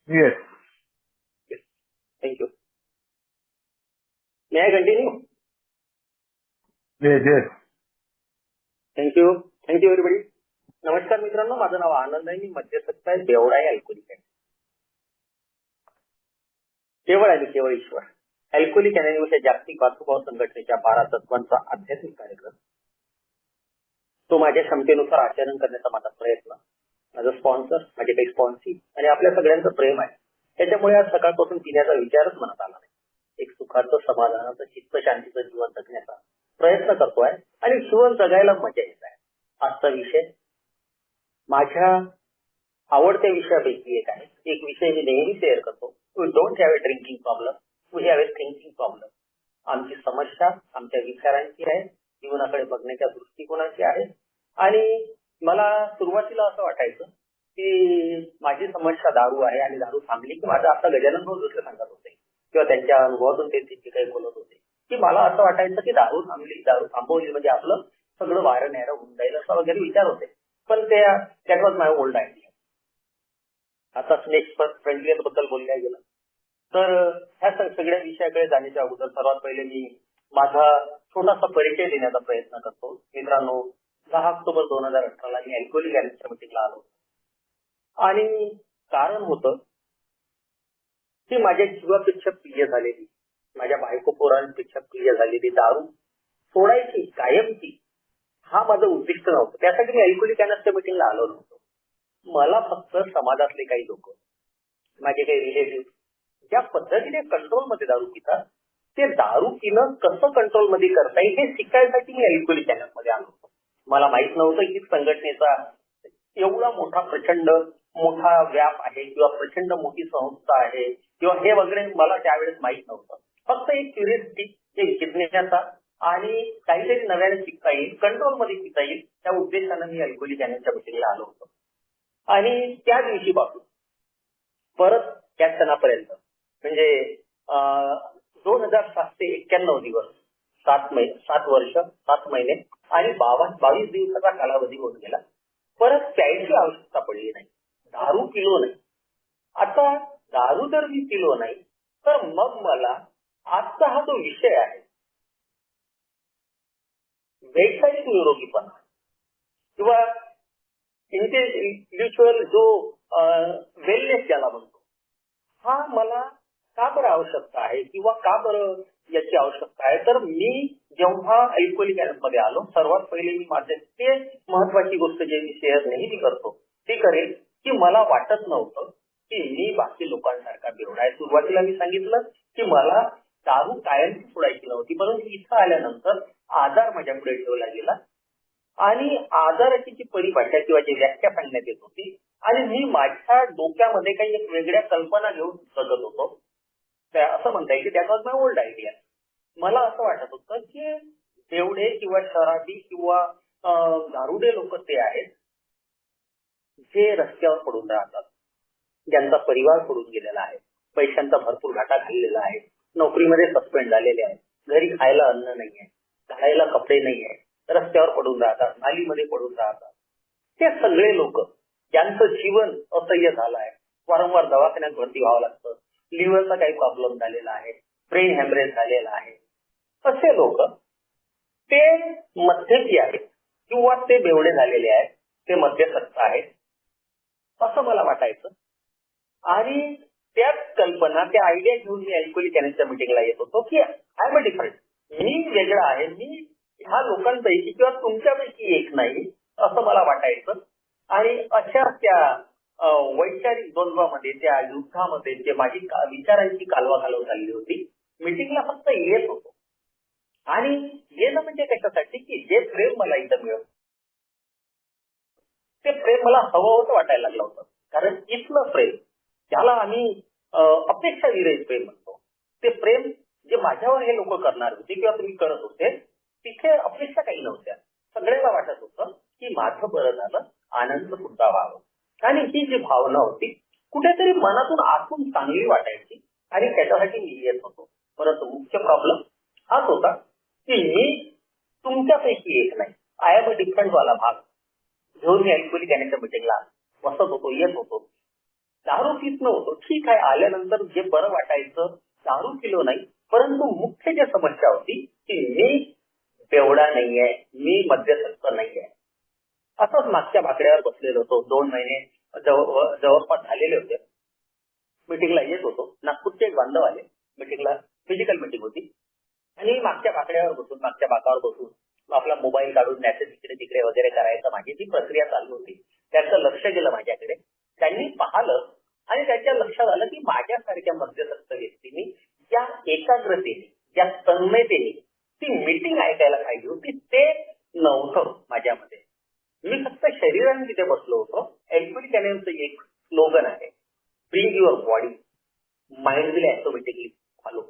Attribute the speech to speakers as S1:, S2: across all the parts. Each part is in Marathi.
S1: Yes.
S2: Yes. Thank you. May I continue?
S1: Yes. Yes.
S2: Thank you. Thank you everybody. नमस्कार मित्रांनो, माझं नाव आनंद आहे. मी मध्यस्थक आहे, बेवडा आहे, अल्कोहोलिक आहे. केवळ आणि केवळ ईश्वर. अल्कोहोलिक अनोनिमस या जागतिक वास्तुभाव संघटनेच्या 12 तत्वांचा आध्यात्मिक कार्यक्रम. तो माझ्या क्षमतेनुसार आचरण करण्याचा माझा प्रयत्न, माझं स्पॉन्सर, माझे काही स्पॉन्सी आणि आपल्या सगळ्यांचं प्रेम आहे. त्याच्यामुळे आज सकाळपासून पिण्याचा विचारच मनात आला नाही. एक सुखाचं, समाधानाचं, चित्त शांतीचं जीवन जगण्याचा प्रयत्न करतोय आणि जीवन जगायला मजा येत आहे. आजचा विषय माझ्या आवडत्या विषयापैकी एक आहे. एक विषय मी नेहमी शेअर करतो. We don't have a drinking problem, we have a thinking problem. आमची समस्या आमच्या विचारांची आहे, जीवनाकडे बघण्याच्या दृष्टिकोनाची आहे. आणि मला सुरुवातीला असं वाटायचं की माझी समस्या दारू आहे आणि दारू थांबली की माझं आता गजानन भाऊ दुसरं सांगत होते किंवा त्यांच्या अनुभवातून ते जे काही बोलत होते की मला असं वाटायचं की दारू थांबली, दारू थांबवली म्हणजे आपलं सगळं वारं न्यायला होऊन जाईल असं वगैरे विचार होते. पण that was my old idea. आता स्नेक फ्रेंडली बद्दल बोलल्या गेलं तर ह्या सगळ्या विषयाकडे जाण्याच्या अगोदर सर्वात पहिले मी माझा छोटासा परिचय देण्याचा प्रयत्न करतो. मित्रांनो, 10 ऑक्टोबर 2018 मी अल्कोहोलिक अनोनिमसच्या मीटिंगला आलो आणि कारण होतं की माझ्या जीवापेक्षा प्रिय झालेली, माझ्या बायको पोरांपेक्षा प्रिय झालेली दारू सोडायची कायमची, हा माझं उद्दिष्ट नव्हतं. त्यासाठी मी अल्कोहोलिक अनोनिमसच्या मीटिंगला आलो नव्हतो. मला फक्त समाजातले काही लोक, माझे काही रिलेटिव्ह ज्या पद्धतीने कंट्रोलमध्ये दारू पितात, ते दारू पिणं कसं कंट्रोलमध्ये करता येईल हे शिकायसाठी मी अल्कोहोलिक अनोनिमसमध्ये आलो होतो. मला माहित नव्हतं की संघटनेचा एवढा मोठा प्रचंड मोठा व्याप आहे किंवा प्रचंड मोठी संस्था आहे किंवा हे वगैरे मला त्यावेळेस माहित नव्हतं. फक्त एक क्युरिओसिटी, एक जिज्ञासा आणि काहीतरी नव्याने शिकता येईल, कंट्रोलमध्ये शिकता येईल, त्या उद्देशाने मी अल्कोहोलिक अनोनिमसच्या मीटिंगला आलो होतो. आणि त्या दिवशीपासून परत त्या क्षणापर्यंत म्हणजे 2007 ते 91 दिवस, 7 वर्ष 7 महिने आणि 22 दिवसाचा कालावधी होऊन गेला. परत प्यायची आवश्यकता पडली नाही, दारू पिलो नाही. आता दारू जर मी पिलो नाही तर मग मला आजचा हा जो विषय आहे वैचारिक निरोगीपणा किंवा इंटेलेक्च्युअल जो वेलनेस ज्याला म्हणतो, हा मला का बरं आवश्यकता आहे किंवा का बरं याची आवश्यकता आहे. तर मी जेव्हा अल्कोहोलिक अनोनिमसमध्ये आलो, सर्वात पहिले मी माझे ते महत्वाची गोष्ट जे मी शेअर नेहमी करतो ते करेल की मला वाटत नव्हतं की मी बाकी लोकांसारखा बेवडा आहे. सुरुवातीला मी सांगितलं की मला दारू कायमची सोडायची नव्हती, परंतु इथं आल्यानंतर आजार माझ्या पुढे ठेवला गेला आणि आजाराची जी परिभाषा किंवा जी व्याख्या सांगण्यात येत होती आणि मी माझ्या डोक्यामध्ये काही एक वेगळ्या कल्पना घेऊन जगत होतो. असं म्हणता येईल की that was my old idea. मला असं वाटत होतं की बेवडे किंवा शराबी किंवा दारुडे लोक ते आहेत जे रस्त्यावर पडून राहतात, ज्यांचा परिवार पडून गेलेला आहे, पैशांचा भरपूर घाटा खाल्लेला आहे, नोकरीमध्ये सस्पेंड झालेले आहेत, घरी खायला अन्न नाहीये, घालायला कपडे नाहीये, रस्त्यावर पडून राहतात, नालीमध्ये पडून राहतात. ते सगळे लोक ज्यांचं जीवन असह्य झालं आहे, वारंवार दवाखान्यात भरती व्हावं लागतं, लिव्हरचा काही प्रॉब्लेम झालेला आहे, ब्रेन हॅमरेज झालेला आहे, असे लोक ते मध्यस्थी आहेत किंवा ते बेवडे झालेले आहेत, ते मध्यस्थ आहेत असं मला वाटायचं. आणि त्याच कल्पना, त्या आयडिया घेऊन मी अल्कोहोलिक अनोनिमसच्या मीटिंगला येत होतो की आय एम अ डिफरंट, मी वेगळा आहे, मी ह्या लोकांपैकी किंवा तुमच्यापैकी एक नाही असं मला वाटायचं. आणि अशा त्या वैचारिक द्वंद्वामध्ये, त्या युद्धामध्ये जे माझी विचारांची कालवा चालली होती, मीटिंगला फक्त येत होतो. आणि येणं म्हणजे कशासाठी की जे प्रेम मला इथं मिळत ते प्रेम मला हवं होतं वाटायला लागलं होतं. कारण इथलं प्रेम, त्याला आम्ही अपेक्षा विरहित प्रेम म्हणतो, ते प्रेम जे माझ्यावर हे लोक करणार होते किंवा तुम्ही करत होते, तिथे अपेक्षा काही नव्हत्या. सगळ्याला वाटत होतं की माझं बरं झालं, आनंद सुद्धा व्हावं. आणि ही जी भावना होती कुठेतरी मनातून आतून चांगली वाटायची आणि त्याच्यासाठी मी येत होतो. परंतु मुख्य प्रॉब्लेम हाच होता की मी तुमच्यापैकी एक नाही, आय एम अ डिफरंट वाला भाग घेऊन मी अल्कोहोलिक अनोनिमसच्या मीटिंगला बसत होतो, येत होतो. दारू पित नव्हतो, ठीक आहे, आल्यानंतर जे बरं वाटायचं, दारू पिलो नाही. परंतु मुख्य जी समस्या होती की मी बेवडा नाहीये, मी मद्यसक्त नाहीये. असंच मागच्या भाकड्यावर बसलेलो होतो. 2 महिने जवळपास झालेले होते. मिटिंगला येत होतो. नागपूरचे एक बांधव आले मिटिंगला, फिजिकल मिटिंग होती. आणि मागच्या बाकड्यावर बसून, मागच्या बाकावर बसून आपला मोबाईल काढून मेसेज इकडे तिकडे वगैरे करायचं, माझी जी प्रक्रिया चालू होती. त्यांचं लक्ष गेलं माझ्याकडे. त्यांनी पाहिलं आणि त्यांच्या लक्षात आलं की माझ्यासारख्या मध्यस्थ व्यक्तींनी ज्या एकाग्रतेने, ज्या तन्मयतेने ती मीटिंग ऐकायला पाहिजे होती, ते नव्हतं माझ्यामध्ये. मी फक्त शरीराने तिथे बसलो होतो. एल्कुली कॅनेलचं एक स्लोगन आहे, bring your body, mind will automatically follow.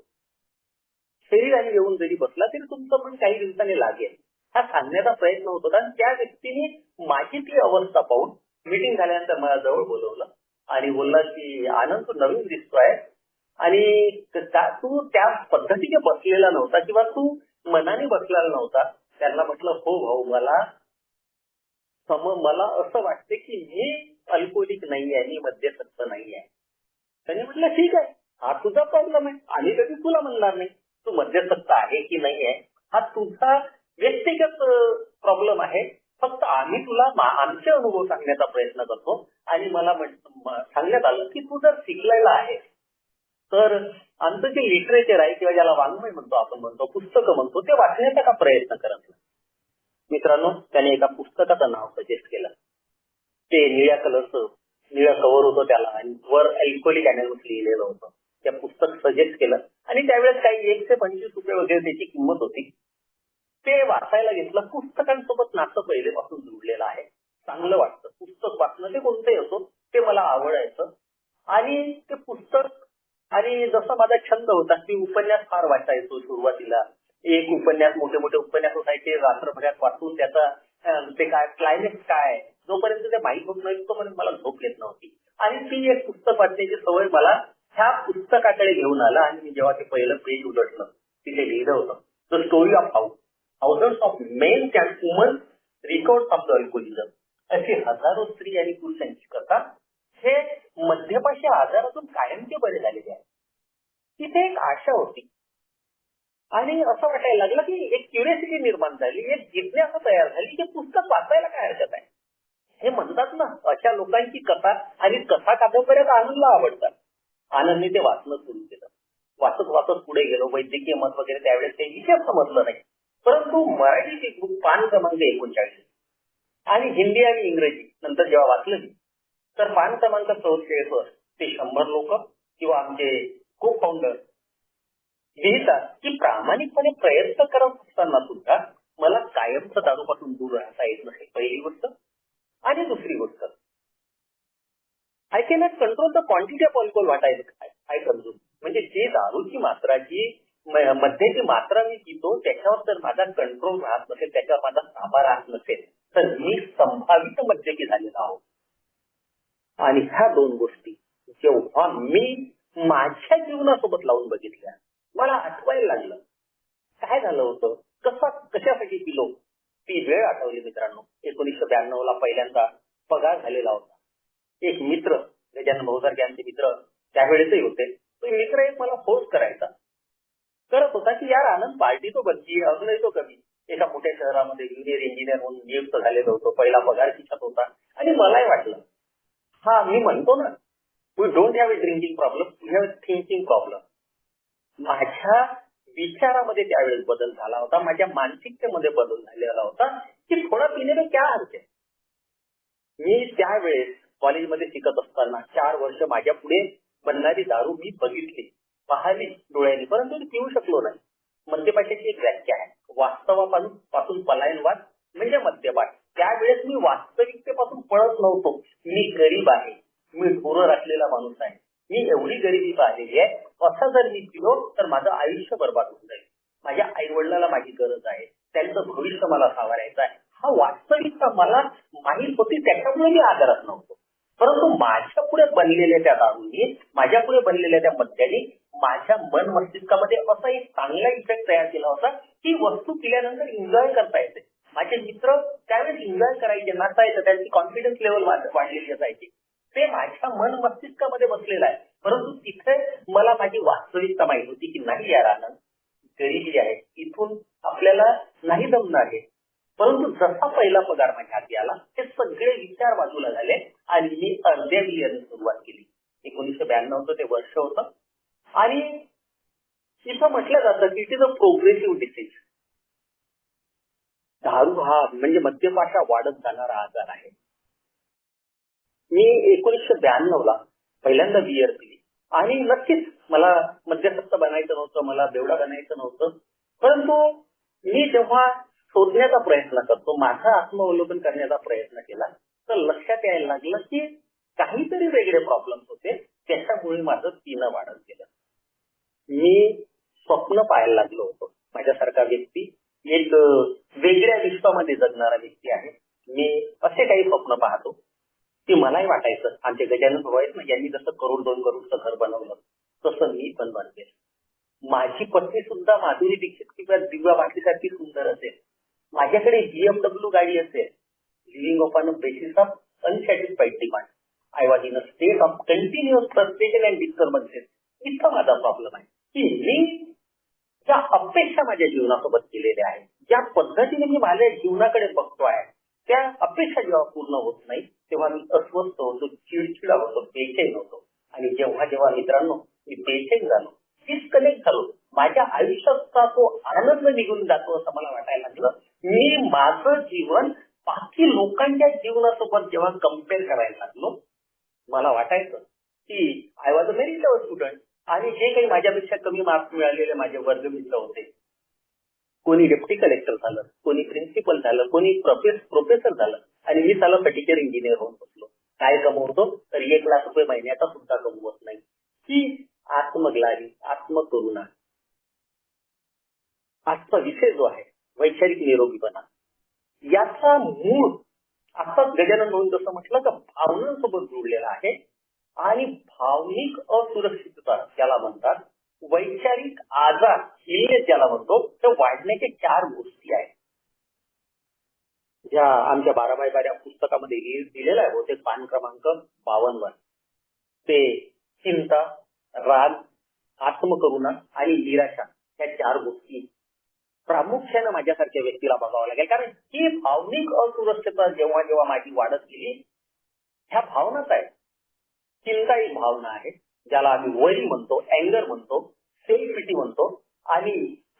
S2: शरीराने येऊन जरी बसला तरी तुमचं पण काही दिवसांनी लागेल, हा सांगण्याचा प्रयत्न होत होता. आणि त्या व्यक्तीने माझी ती अवस्था पाहून मीटिंग झाल्यानंतर मला जवळ बोलवलं आणि बोलला की आनंद, तू नवीन दिसतोय आणि तू त्या पद्धतीने बसलेला नव्हता किंवा तू मनाने बसलेला नव्हता. त्यांना म्हटलं, हो भाऊ, मला असं वाटते की मी अल्कोहोलिक नाहीये, मी मद्यसक्त नाहीये. त्यांनी म्हटलं, ठीक आहे, हा तुझा प्रॉब्लेम आहे, आम्ही कधी तुला म्हणणार नाही तू मध्यस्थ आहे की नाहीये, हा तुझा व्यक्तिगत प्रॉब्लेम आहे. फक्त आम्ही तुला आमचे अनुभव सांगण्याचा प्रयत्न करतो. आणि मला सांगण्यात आलं की तू जर शिकलेला आहे तर आमचं जे लिटरेचर आहे किंवा ज्याला वाङ्मय म्हणतो, आपण म्हणतो, पुस्तकं म्हणतो, ते वाचण्याचा का प्रयत्न करत नाही. मित्रांनो, त्याने एका पुस्तकाचं नाव सजेस्ट केलं. ते निळ्या कलरचं, निळं कव्हर होतं त्याला आणि वर अल्कोहोलिक अनॉनिमस लिहिलेलं होतं. त्या पुस्तक सजेस्ट केलं आणि त्यावेळेस काही 1 ते 25 रुपये वगैरे त्याची किंमत होती. ते वाचायला घेतलं. पुस्तकांसोबत नातं पहिलेपासून जुळलेलं आहे. चांगलं वाटतं पुस्तक वाचणं, ते कोणतंही असो, ते मला आवडायचं. आणि ते पुस्तक, आणि जसा माझा छंद होता की उपन्यास फार वाचायचो सुरुवातीला. एक उपन्यास, मोठे मोठे उपन्यास असायचे, रात्रभरात वाचून त्याचा ते काय क्लायमॅक्स काय, जोपर्यंत ते माहीत होत नाही तोपर्यंत मला झोप येत नव्हती. आणि ती एक पुस्तक वाचण्याची सवय मला ह्या पुस्तकाकडे घेऊन आला. आणि मी जेव्हा ते पहिलं पेज उघडलं, तिथे लिहिलं होतं, the story of thousands of men and women recovered from the alcoholism. अशी हजारो स्त्री आणि पुरुषांची कथा हे मद्यपाशी आजारातून कायमचे बरे झालेले आहे. तिथे एक आशा होती आणि असं वाटायला लागलं की एक क्युरियोसिटी निर्माण झाली, एक जिज्ञासा तयार झाली की पुस्तक वाचायला काय हरकत आहे. हे म्हणतात ना, अशा लोकांची कथा आणि कथा कादंबऱ्या आनंदला आवडतात. आनंदने ते वाचणं सुरू केलं. वाचत वाचत पुढे गेलो. वैद्यकीय मत वगैरे त्यावेळेस ते विशेष समजलं नाही. परंतु मराठीची बुक पान क्रमांक 39 आणि हिंदी आणि इंग्रजी नंतर जेव्हा वाचलं तर पान क्रमांक 44 वर ते 100 लोक किंवा आमचे को फाउंडर लिहितात की प्रामाणिकपणे प्रयत्न करत असताना सुद्धा मला कायमचं दारूपासून दूर राहता येत नसे, पहिली गोष्ट. आणि दुसरी गोष्ट, I cannot control the quantity of alcohol what I consume. म्हणजे जी दारूची मात्रा, जी मद्याची मात्रा मी पितो, त्याच्यावर जर माझा कंट्रोल राहत नसेल, त्याच्यावर माझा ताबा राहत नसेल, तर मी संभावित मद्यपी झालेला आहोत. आणि ह्या 2 गोष्टी जेव्हा मी माझ्या जीवनासोबत लावून बघितल्या, मला आठवायला लागलं काय झालं होतं, कशासाठी पिलो. ती वेळ आठवली मित्रांनो. 1992 ला पहिल्यांदा पगार झालेला होता. एक मित्र, गजानन भाऊसारखे आमचे मित्र त्यावेळेसही होते, तो मित्र एक मला फोर्स करत होता की यार आनंद, पार्टी तो बनती, अजूनही तो कमी. एका मोठ्या शहरामध्ये ज्युनियर इंजिनियर म्हणून नियुक्त झालेला होतो. पहिला पगार खिशात होता. आणि मलाही वाटलं, हा मी म्हणतो ना, we don't have a drinking problem, we have a thinking problem. माझ्या विचारामध्ये त्यावेळेस बदल झाला होता, माझ्या मानसिकतेमध्ये बदल झालेला होता की थोडा पिणे में क्या हरकत है. मी त्यावेळेस कॉलेजमध्ये शिकत असताना 4 वर्ष माझ्या पुढे बनणारी दारू मी बघितली, पाहिली डोळ्यांनी, परंतु मी पिऊ शकलो नाही. मद्यपानाची एक व्याख्या आहे, वास्तवापासून पलायनवाद म्हणजे मद्यपान. त्यावेळेस मी वास्तविकतेपासून पळत नव्हतो. मी गरीब आहे, मी ढोरं राखलेला माणूस आहे, मी एवढी गरिबी पाहिलेली आहे, असं जर मी पिलो तर माझं आयुष्य बर्बाद होऊन जाईल. माझ्या आई वडिलांना माझी गरज आहे, त्यांचं भविष्य मला सावरायचं आहे. हा वास्तविकता मला माहीत होती, त्याच्यामुळे मी आजारात नव्हतो. परंतु माझ्या पुढे बनलेल्या त्या दारूंनी, माझ्या पुढे बनलेल्या त्या मद्याने माझ्या मन मस्तिष्कामध्ये असा एक चांगला इफेक्ट तयार केला होता की वस्तू पिल्यानंतर एन्जॉय करता येते. माझे मित्र त्यावेळेस एन्जॉय करायचे, नाचायचं, त्यांची कॉन्फिडन्स लेवल वाढलेली असायची. ते माझ्या मन मस्तिष्कामध्ये बसलेलं आहे. परंतु तिथे मला माझी वास्तविकता माहित होती की नाही यार आनंद, गरिबी आहे, इथून आपल्याला नाही जमणार आहे. परंतु जसा पहिला पगार माझ्या हाती आला ते सगळे विचार बाजूला झाले आणि मी अर्ध्या बिलियन सुरुवात केली. 1992 ते वर्ष होतं आणि इथं म्हटलं जातं की it is a progressive disease. दारू हा म्हणजे मद्यपाशा वाढत जाणारा आजार आहे. मी 1992 पहिल्यांदा बियर पिली आणि नक्कीच मला मद्यासक्त बनायचं नव्हतं, मला बेवडा बनायचं नव्हतं. परंतु मी जेव्हा शोधण्याचा प्रयत्न करतो, माझं आत्मावलोकन करण्याचा प्रयत्न केला तर लक्षात यायला लागलं की काहीतरी वेगळे प्रॉब्लेम होते, त्याच्यामुळे माझं पिणं वाढत गेलं. मी स्वप्न पाहायला लागलो होतो. माझ्यासारखा व्यक्ती एक वेगळ्या विश्वामध्ये जगणारा व्यक्ती आहे. मी असे काही स्वप्न पाहतो की मलाही वाटायचं आमचे गजानन भाऊ आहेत ना, यांनी जसं करोड 2 करोडचं घर बनवलं तसं मी पण बनवेल. माझी पत्नी सुद्धा माधुरी दीक्षित किंवा दिव्या भाटीसारखी सुंदर असेल, माझ्याकडे BMW गाडी असेल. Living on a basis of unsatisfied demand. I was in a state of continuous frustration and disturbances. इतका माझा प्रॉब्लेम आहे की मी ज्या अपेक्षा माझ्या जीवनासोबत केलेल्या आहेत, ज्या पद्धतीने मी माझ्या जीवनाकडे बघतो आहे, त्या अपेक्षा जेव्हा पूर्ण होत नाही तेव्हा मी अस्वस्थ होतो, चिडचिडा होतो, बेचैन होतो. आणि जेव्हा जेव्हा मित्रांनो मी बेचैन झालो, डिस्कनेक्ट झालो, माझ्या आयुष्याचा तो आनंद निघून जातो असं मला वाटायला लागलं. मी माझं जीवन बाकी लोकांच्या जीवनासोबत जेव्हा कम्पेअर करायला लागलो, मला वाटायचं की I was a very tough student आणि जे काही माझ्यापेक्षा कमी मार्क्स मिळालेले माझे वर्गमित्र होते, कोणी डेप्टी कलेक्टर झालं, कोणी प्रिन्सिपल झालं, कोणी प्रोफेसर झालं आणि मी त्याला फर्टिचर इंजिनियर होऊन बसलो. काय कमवतो तर 1 लाख रुपये महिन्याचा सुद्धा कमवत नाही. ही आत्मग्लानी, आत्मकरुणा. आजचा विषय जो आहे वैचारिक निरोगीपणा, याचा मूळ आताच गजानन भाऊन जसं म्हटलं तर भावनांसोबत जोडलेला आहे आणि भावनिक असुरक्षितता ज्याला म्हणतात, वैचारिक आजार इलियस ज्याला म्हणतो, ते वाढण्याचे 4 गोष्टी आहेत ज्या आमच्या 12x12 पुस्तकामध्ये दिलेला आहे. बहुतेक पान क्रमांक 52 वर. ते चिंता, राग, आत्मकरुणा आणि निराशा या 4 गोष्टी प्रामुख्याने माझ्यासारख्या व्यक्तीला बघावं लागेल. कारण ही भावनिक असुरक्षितता जेव्हा जेव्हा माझी वाढत गेली, ह्या भावनाच आहेत. चिंता ही भावना आहे ज्याला आम्ही वरी म्हणतो, अँगर म्हणतो, सेल्फ पिटी म्हणतो आणि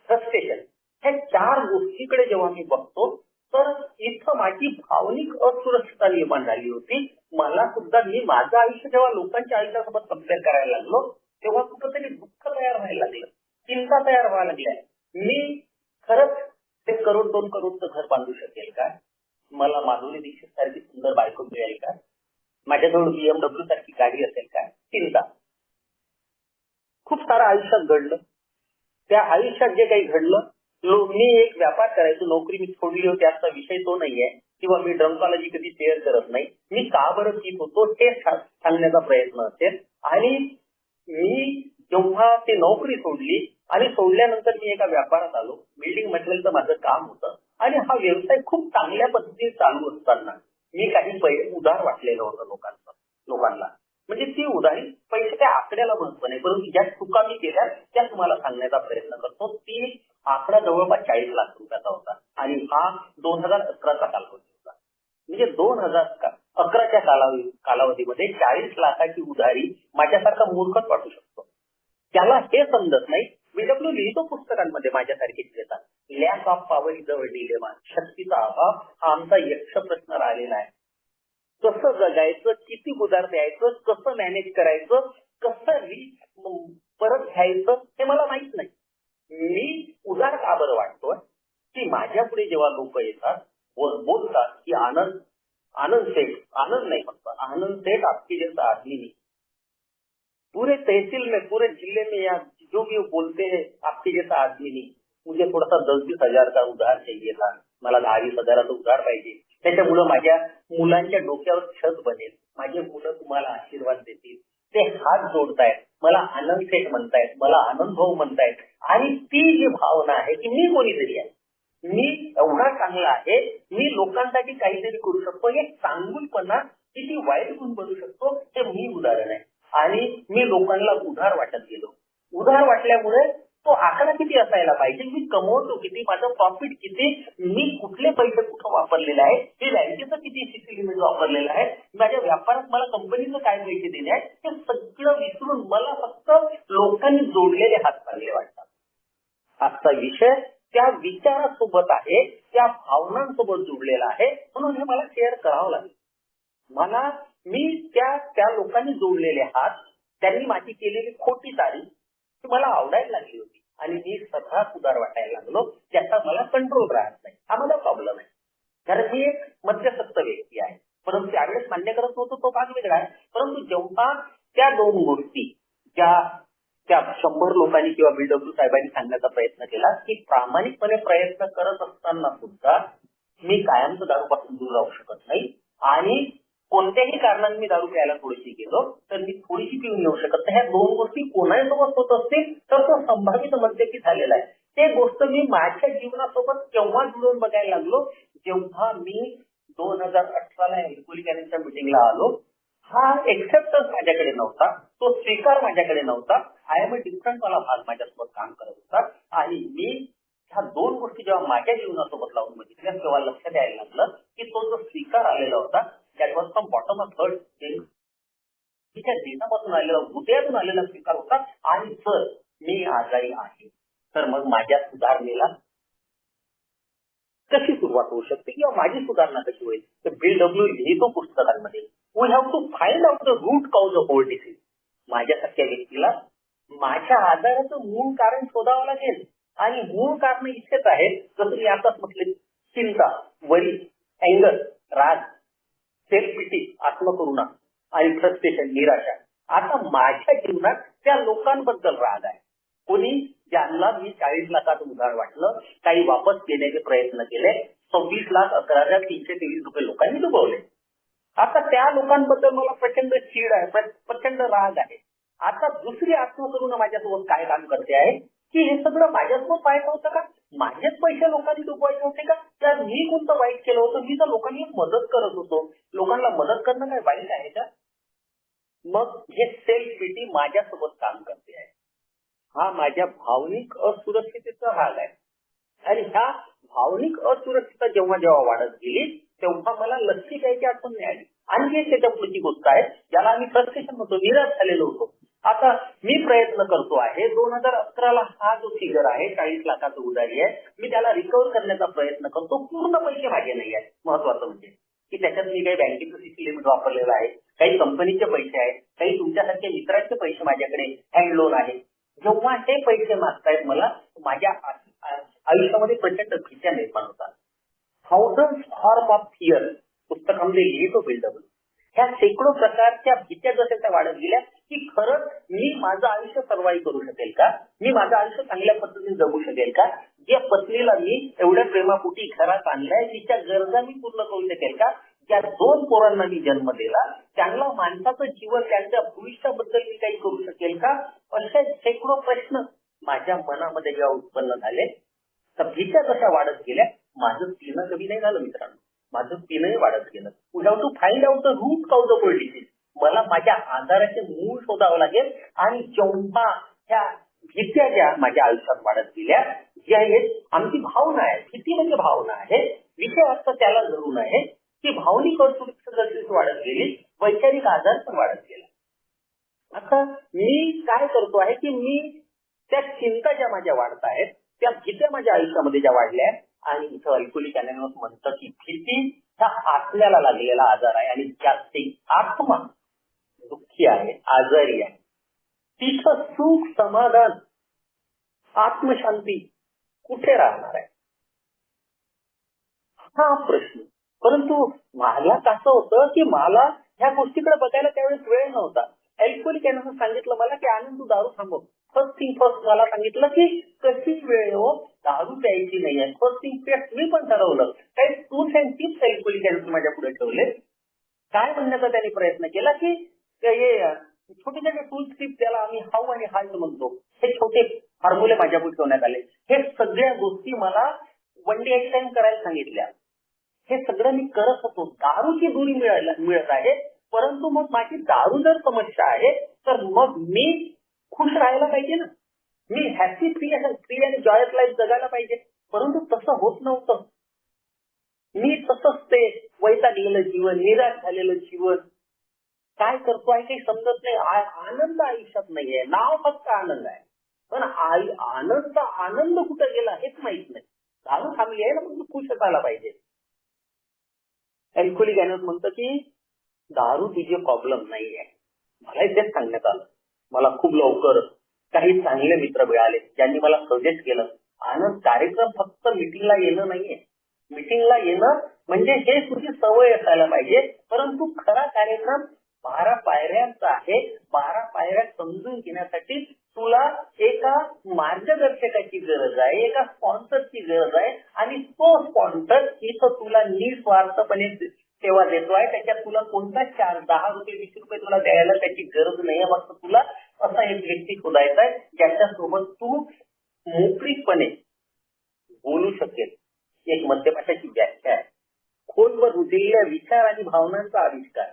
S2: फ्रस्ट्रेशन. ह्या 4 गोष्टीकडे जेव्हा मी बघतो तर इथं माझी भावनिक असुरक्षितता निर्माण झाली होती. मला सुद्धा मी माझं आयुष्य जेव्हा लोकांच्या आयुष्यासोबत कम्पेअर करायला लागलो तेव्हा कुठंतरी दुःख तयार व्हायला लागलं, चिंता तयार व्हायला लागल्या. मी खरंच ते 1 करोड 2 करोडचं घर बांधू शकेल का? मला माधुरी दीक्षित सारखी सुंदर बायको मिळेल का? माझ्याजवळ BMW सारखी गाडी असेल का? चिंता. खूप सारं आयुष्यात घडलं. त्या आयुष्यात जे काही घडलं, मी एक व्यापार करायचो, नोकरी मी सोडली होती, असा विषय तो नाहीये किंवा मी ड्रंकॉलॉजी कधी शेअर करत नाही. मी का बरं पित होतो ते सांगण्याचा प्रयत्न असेल. आणि मी जेव्हा ते नोकरी सोडली आणि सोडल्यानंतर मी एका व्यापारात आलो, बिल्डिंग मटेरियलचं माझं काम होतं आणि हा व्यवसाय खूप चांगल्या पद्धतीने चालू असताना मी काही पैसे उधार वाटलेलं होतं लोकांना. म्हणजे ती उधारी, पैसे त्या आकड्याला महत्व नाही, परंतु ज्या चुका मी केल्या त्या तुम्हाला सांगण्याचा प्रयत्न करतो. ती आकडा जवळपास 40 लाख रुपयाचा होता आणि हा 2011चा कालावधी होता. म्हणजे 2011च्या कालावधीमध्ये 40 लाखाची उधारी माझ्यासारखा मूर्खच वाटू शकतो. त्याला हे समजत नाही. बीडब्ल्यू लिहितो पुस्तकांमध्ये माझ्यासारखेच येतात. Lack of power is a dilemma. शक्तीचा अभाव हा आमचा यक्ष प्रश्न राहिलेला आहे. कसं जगायचं, किती उधार द्यायचं, कसं मॅनेज करायचं, कसं परत घ्यायचं हे मला माहित नाही. मी उधार का बरं वाटतोय की माझ्या पुढे जेव्हा लोक येतात बोलतात की आनंद सेठ, आनंद नाही फक्त आनंद सेठ आपकी जैसा आदमी नहीं, पूरे तहसील में, पूरे जिले में या जो भी बोलते हैं आपके जैसा आदमी नहीं. मुझे थोडासा 10-20 हजार का उधार चाहिए था. मला 10-20 हजाराचा उधार पाहिजे. त्याच्यामुळे माझ्या मुलांच्या डोक्यावर छत बनेल, माझे मुलं तुम्हाला आशीर्वाद देतील. ते हात जोडतायत, मला आनंद सेठ म्हणतायत, मला आनंद भाऊ म्हणतायत. आणि ती जी भावना आहे की मी कोणीतरी आहे, मी एवढा चांगला आहे, मी लोकांसाठी काहीतरी करू शकतो, हे चांगुलपणा किती वाईट गुण बनू शकतो हे मी उदाहरण आहे. आणि मी लोकांना उधार वाटत गेलो. उधार वाटल्यामुळे तो आकडा किती असायला पाहिजे, मी कमवतो किती, माझं प्रॉफिट किती, मी कुठले पैसे कुठं वापरलेले आहे, मी बँकेचं किती सीसी लिमिट वापरलेलं आहे, माझ्या व्यापारात मला कंपनीचं काय पैसे दिले आहेत, हे सगळं विसरून मला फक्त लोकांनी जोडलेले हात चांगले वाटतात. आजचा विषय त्या विचारासोबत आहे, त्या भावनांसोबत जोडलेला आहे, म्हणून हे मला शेअर करावं लागेल. मला मी त्या लोकांनी जोडलेले हात, त्यांनी माझी केलेली खोटी तारीफ मला आवडायला लागली होती आणि मी स्वतः उदार वाटायला लागलो. त्याचा मला कंट्रोल राहत नाही. हा माझा प्रॉब्लेम आहे, कारण मी एक मध्यसत्व व्यक्ती आहे. परंतु त्यावेळेस मान्य करत नव्हतो, तो भाग वेगळा आहे. परंतु जेव्हा त्या दोन गोष्टी त्या 100 लोकांनी किंवा BW साहेबांनी सांगण्याचा प्रयत्न केला की प्रामाणिकपणे प्रयत्न करत असताना सुद्धा मी कायमचं दारूपासून दूर राहू शकत नाही आणि कोणत्याही कारणाने मी दारू प्यायला थोडीशी गेलो तर मी थोडीशी पिऊन येऊ शकत नाही. ह्या दोन गोष्टी कोणासोबत होत असतील तर तो संभावित मद्यपी झालेला आहे. ते गोष्ट मी माझ्या जीवनासोबत केव्हा जुळवून बघायला लागलो, जेव्हा मी 2018ला अल्कोहोलिक अनोनिमसच्या मीटिंगला आलो. हा एक्सेप्टन्स माझ्याकडे नव्हता, तो स्वीकार माझ्याकडे नव्हता. आय एम अ डिफरंट वाला भाग माझ्यासोबत काम करत होता आणि मी ह्या दोन गोष्टी जेव्हा माझ्या जीवनासोबत लावून बघितल्या तेव्हा लक्षात यायला लागलं की तो जो स्वीकार आलेला होता that was from bottom of heart, तिच्या देशापासून आलेला, हृदयातून आलेला स्वीकार होता. आणि जर मी आजारी आहे तर मग माझ्या सुधारणेला कशी सुरुवात होऊ शकते किंवा माझी सुधारणा कशी होईल. तर BW लिहितो पुस्तकांमध्ये, we have to find out the root cause of old disease. माझ्यासारख्या व्यक्तीला माझ्या आजाराचं मूळ कारण शोधावं लागेल आणि मूळ कारण इथेच आहे, जसं मी आताच म्हटले, चिंता, वरी, अँगर, राग, सेल्फ पिटी, आत्मकरुणा आणि फ्रस्ट्रेशन, निराशा. आता माझ्या जीवनात त्या लोकांबद्दल राग आहे. कोणी ज्यांना मी 40 लाखात उधार वाटलं, काही वापस देण्याचे प्रयत्न केले, 26,11,323 रुपये लोकांनी डुबवले. आता त्या लोकांबद्दल मला प्रचंड चीड आहे, प्रचंड राग आहे. आता दुसरी आत्मकरुणा माझ्यासोबत काय काम करते आहे की हे सगळं माझ्यासोबत पाहायचं होतं का, माझेच पैसे लोकांनी डुबवायचे होते का, तर मी कोणतं वाईट केलं होतं, मी तर लोकांनी मदत करत होतो. लोकांना मदत करणं काय वाईट आहे का. मग हे सेल्फ पिटी माझ्यासोबत काम करते आहे. हा माझ्या भावनिक असुरक्षिततेचा भाग आहे. आणि ह्या भावनिक असुरक्षितता जेव्हा जेव्हा वाढत गेली तेव्हा मला लस्सी प्यायची आठवण नाही आली. आणि एक त्याच्या पुढची गोष्ट आहे ज्याला आम्ही फ्रस्ट्रेशन होतो, निराश झालेलो होतो. आता मी प्रयत्न करतो आहे, 2011ला हा जो फिगर आहे 40 लाखाचं उधारी आहे, मी त्याला रिकव्हर करण्याचा प्रयत्न करतो. पूर्ण पैसे माझे नाही आहेत. महत्वाचं म्हणजे की त्याच्यात मी काही बँकेचं सीसी लिमिट वापरलेलं आहे, काही कंपनीचे पैसे आहेत, काही तुमच्यासारख्या मित्रांचे पैसे माझ्याकडे हँड लोन आहे. जेव्हा हे पैसे मागतायत मला, माझ्या आयुष्यामध्ये प्रचंड भीत्या निर्माण होतात. थाउजंड्स फॉर्म ऑफ फिअर पुस्तकामध्ये लिहितो BW. ह्या शेकडो प्रकारच्या भीत्या जशा त्या वाढत गेल्या की खरंच मी माझं आयुष्य सर्वाइव्ह करू शकेल का, मी माझं आयुष्य चांगल्या पद्धतीने जगू शकेल का, ज्या पत्नीला मी एवढ्या प्रेमापोटी घरात आणलाय तिच्या गरजा मी पूर्ण करू शकेल का, ज्या 2 पोरांना मी जन्म दिला त्यांना माणसाचं जीवन, त्यांच्या भविष्याबद्दल मी काही करू शकेल का, अशा शेकडो प्रश्न माझ्या मनामध्ये जेव्हा उत्पन्न झाले तर भीत्या कशा वाढत गेल्या. माझं पिणं कमी नाही झालं मित्रांनो, माझं पिणंही वाढत गेलं. We have to find out the root cause of old disease. मला माझ्या आजाराचे मूळ शोधावं लागेल. आणि जेव्हा ह्या भीत्या ज्या माझ्या आयुष्यात वाढत गेल्या, ज्या आमची भावना आहे, भीती म्हणजे भावना आहे, विषय असतं त्याला धरून आहे की भावनिक असुरक्षितता वाढत गेली, वैचारिक आजार पण वाढत गेला. आता मी काय करतो आहे की मी त्या चिंता ज्या माझ्या वाढत आहेत, त्या भीत्या माझ्या आयुष्यामध्ये ज्या वाढल्या आहेत, आणि इथं अल्कोहोलिक अनोनिमस म्हणतं की भीती हा आत्म्याला लागलेला आजार आहे आणि जास्ती आत्मा दुःखी आहे, आजारी आहे. तिथं सुख, समाधान, आत्मशांती कुठे राहणार आहे हा प्रश्न. परंतु मला कसं होतं की मला ह्या गोष्टीकडे बघायला त्यावेळेस वेळ नव्हता. अल्कोहोलिक अनोनिमस सांगितलं मला की आनंद तू दारू थांबव. फर्स्ट थिंग फर्स्ट मला सांगितलं की कशीच वेळ हो, दारू प्यायची नाही आहे. फर्स्ट थिंग फर्स्ट मी पण ठरवलं. काही tools and tips alcoholic anonymous माझ्या पुढे ठेवले. काय म्हणण्याचा त्यांनी प्रयत्न केला की हे छोटे छोटे टूल्स टिप्स त्याला आम्ही हाऊ आणि हार्ट म्हणतो, हे छोटे फॉर्म्युले माझ्या पुढे ठेवण्यात आले. हे सगळ्या गोष्टी मला वन डे एक टाइम करायला सांगितल्या. हे सगळं मी करत होतो. दारूची दुरी मिळत आहे, परंतु मग माझी दारू जर समस्या आहे तर मग मी खुश राहायला पाहिजे ना. मी हॅपी फ्री आणि जॉयस लाईफ जगायला पाहिजे. परंतु तसं होत नव्हतं. मी तसंच ते वैतागलेलं जीवन, निराश झालेलं जीवन, काय करतो आहे काही समजत नाही. आनंद आयुष्यात नाहीये. नाव फक्त आनंद आहे, पण आनंद कुठं गेला हेच माहित नाही. दारू थांबली आहे ना, पण तू खुश असायला पाहिजे. अल्कोहोलिक अनोनिमस म्हणतं की दारू तुझे प्रॉब्लेम नाहीये. मलाही तेच सांगण्यात आलं. मला खूप लवकर काही चांगले मित्र मिळाले ज्यांनी मला सजेस्ट केलं, आनंद कार्यक्रम फक्त मीटिंगला येणं नाहीये. मीटिंगला येणं म्हणजे हे तुझी सवय असायला पाहिजे, परंतु खरा कार्यक्रम 12 पायऱ्यांचा आहे. 12 पायऱ्या समजून घेण्यासाठी तुला एका मार्गदर्शकाची गरज आहे, एका स्पॉन्सरची गरज आहे. आणि तो स्पॉन्सर इथं तुला निस्वार्थपणे सेवा देतोय. त्याच्यात तुला कोणता चार्ज 10 रुपये 20 रुपये तुला द्यायला त्याची गरज नाहीये. फक्त तुला असा एक व्यक्ती शोधायचा आहे ज्याच्यासोबत तू मोकळीपणे बोलू शकेल. एक मध्यभाषाची व्याख्या आहे, खोलवर रुजलेल्या विचार आणि भावनांचा आविष्कार.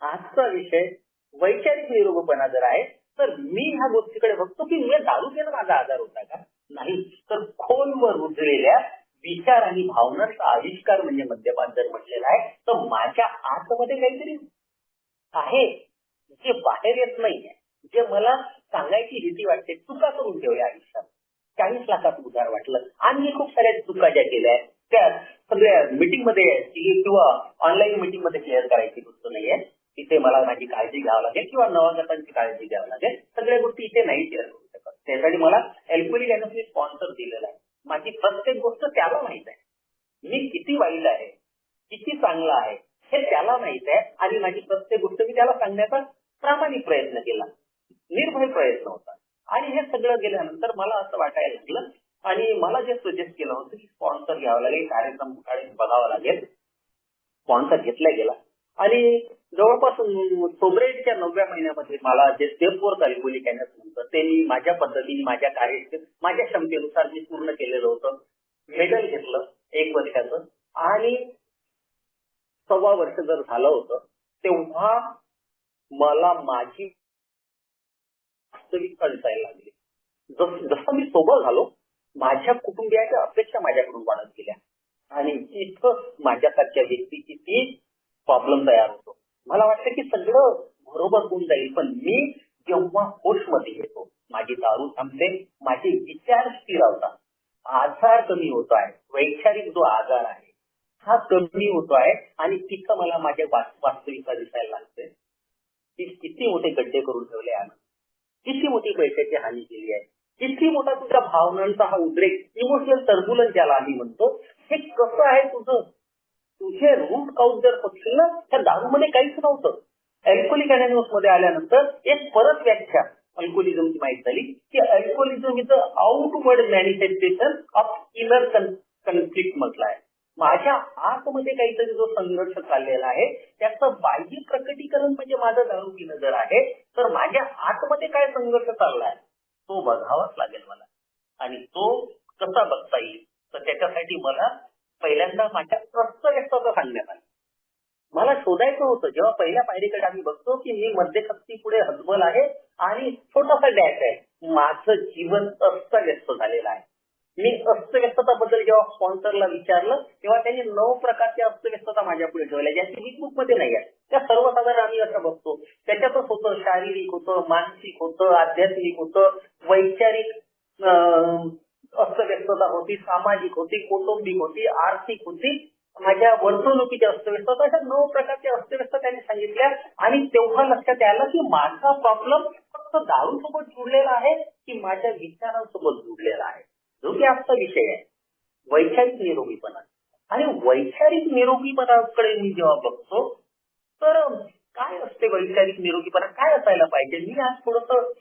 S2: आजचा विषय वैचारिक निरोगीपणा जर आहे तर मी ह्या गोष्टीकडे बघतो की मी दारू पिणं माझा आजार होता का? नाही, तर खोलवर रुजलेल्या विचार आणि भावनांचा आविष्कार म्हणजे मद्यपान जर म्हटलेला आहे तर माझ्या आतमध्ये काहीतरी आहे जे बाहेर येत नाहीये, जे मला सांगायची भीती वाटते. चुका करून ठेवल्या आयुष्यात. 40 लाखाचं उधार वाटलं आणि खूप साऱ्या चुका ज्या केल्या त्या सगळ्या मीटिंग मध्ये किंवा ऑनलाईन मीटिंग मध्ये शेअर करायची गोष्ट नाहीये. तिथे मला माझी काळजी घ्यावी लागेल किंवा नवजातांची काळजी घ्यावी लागेल. सगळ्या गोष्टी इथे नाही शेअर करू शकत. त्यासाठी मला अल्कोहोलिक अनोनिमस स्पॉन्सर दिलेला आहे. माझी प्रत्येक गोष्ट त्याला माहित आहे. मी किती वाईट आहे, किती चांगला आहे हे त्याला माहित आहे. आणि माझी प्रत्येक गोष्ट मी त्याला सांगण्याचा प्रामाणिक प्रयत्न केला, निर्भय प्रयत्न होता. आणि हे सगळं गेल्यानंतर मला असं वाटायला लागलं आणि मला जे सजेस्ट केलं होतं की स्पॉन्सर घ्यावं लागेल, कार्यक्रम बघावा लागेल. स्पॉन्सर घेतला गेला आणि जवळपास सोबरेटच्या 9व्या महिन्यामध्ये मला जे स्टेप वर्क अल्कोहोलिक अनोनिमस म्हणतं ते मी माझ्या पद्धतीने माझ्या माझ्या क्षमतेनुसार मी पूर्ण केलेलं होतं. मेडल घेतलं 1 वर्षाचं आणि 1.25 वर्ष जर झालं होतं तेव्हा मला माझी वास्तविकता दिसायला लागली. जसं मी सोबत झालो माझ्या कुटुंबियाच्या अपेक्षा माझ्याकडून वाढत गेल्या आणि इथं माझ्यासारख्या व्यक्तीची ती प्रॉब्लेम तयार होतो. मला वाटतं की सगळं बरोबर होऊन जाईल, पण मी जेव्हा होशमध्ये येतो माझी दारू थांबते, माझे विचार स्थिर होतात, आजार कमी होतो आहे, वैचारिक जो आजार आहे हा कमी होतो आहे आणि तिथं मला माझ्या वास्तविकता दिसायला लागते की किती मोठे गड्डे करून ठेवले आहे, किती मोठी पैशाची हानी केली आहे, किती मोठा तुझ्या भावनांचा हा उद्रेक, इमोशनल टर्ब्युलन्स ज्याला आम्ही म्हणतो, हे कसं आहे तुझं. तुझे रूट काउज जर बघशील ना त्या दारूमध्ये काहीच नव्हतं. अल्कोहोलिक अनोनिमस मध्ये आल्यानंतर एक परत व्याख्या अल्कोहोलिझमची माहित झाली की alcoholism is a outward manifestation of inner conflict म्हटलं आहे. माझ्या आतमध्ये काहीतरी जो संघर्ष चाललेला आहे त्याचं बाह्य प्रकटीकरण म्हणजे माझं दारू पिणं जर आहे तर माझ्या आतमध्ये काय संघर्ष चाललाय तो बघावाच लागेल मला. आणि तो कसा बघता येईल तर त्याच्यासाठी मला पहिल्यांदा माझ्या अस्वस्थता सांगण्यात आली. मला शोधायचं होतं. जेव्हा पहिल्या पायरीकडे आम्ही बघतो की मी मध्यशक्ती पुढे हतबल आहे आणि छोटासा डॅश आहे, माझं जीवन अस्तव्यस्त झालेलं आहे. मी अस्तव्यस्तताबद्दल जेव्हा स्पॉन्सरला विचारलं तेव्हा त्यांनी 9 प्रकारच्या अस्तव्यस्तता माझ्या पुढे ठेवल्या ज्याची बुक मध्ये नाही आहे. त्या सर्वसाधारण आम्ही असं बघतो. त्याच्यातच होतं शारीरिक होतं, मानसिक होतं, आध्यात्मिक होतं, वैचारिक अस्तव्यस्तता होती, सामाजिक होती, कौटुंबिक होती, आर्थिक होती, माझ्या वर्तणुकीची अस्तव्यस्तता, अशा 9 प्रकारच्या अस्तव्यस्तता त्यांनी सांगितल्या. आणि तेव्हा लक्षात आलं की माझा प्रॉब्लेम फक्त दारू सोबत जुडलेला आहे की माझ्या विचारांसोबत जुडलेला आहे, जो की आजचा विषय आहे वैचारिक निरोगीपणा. आणि वैचारिक निरोगीपणाकडे मी जेव्हा बघतो तर काय असते वैचारिक निरोगीपणा, काय असायला पाहिजे. मी आज थोडंसं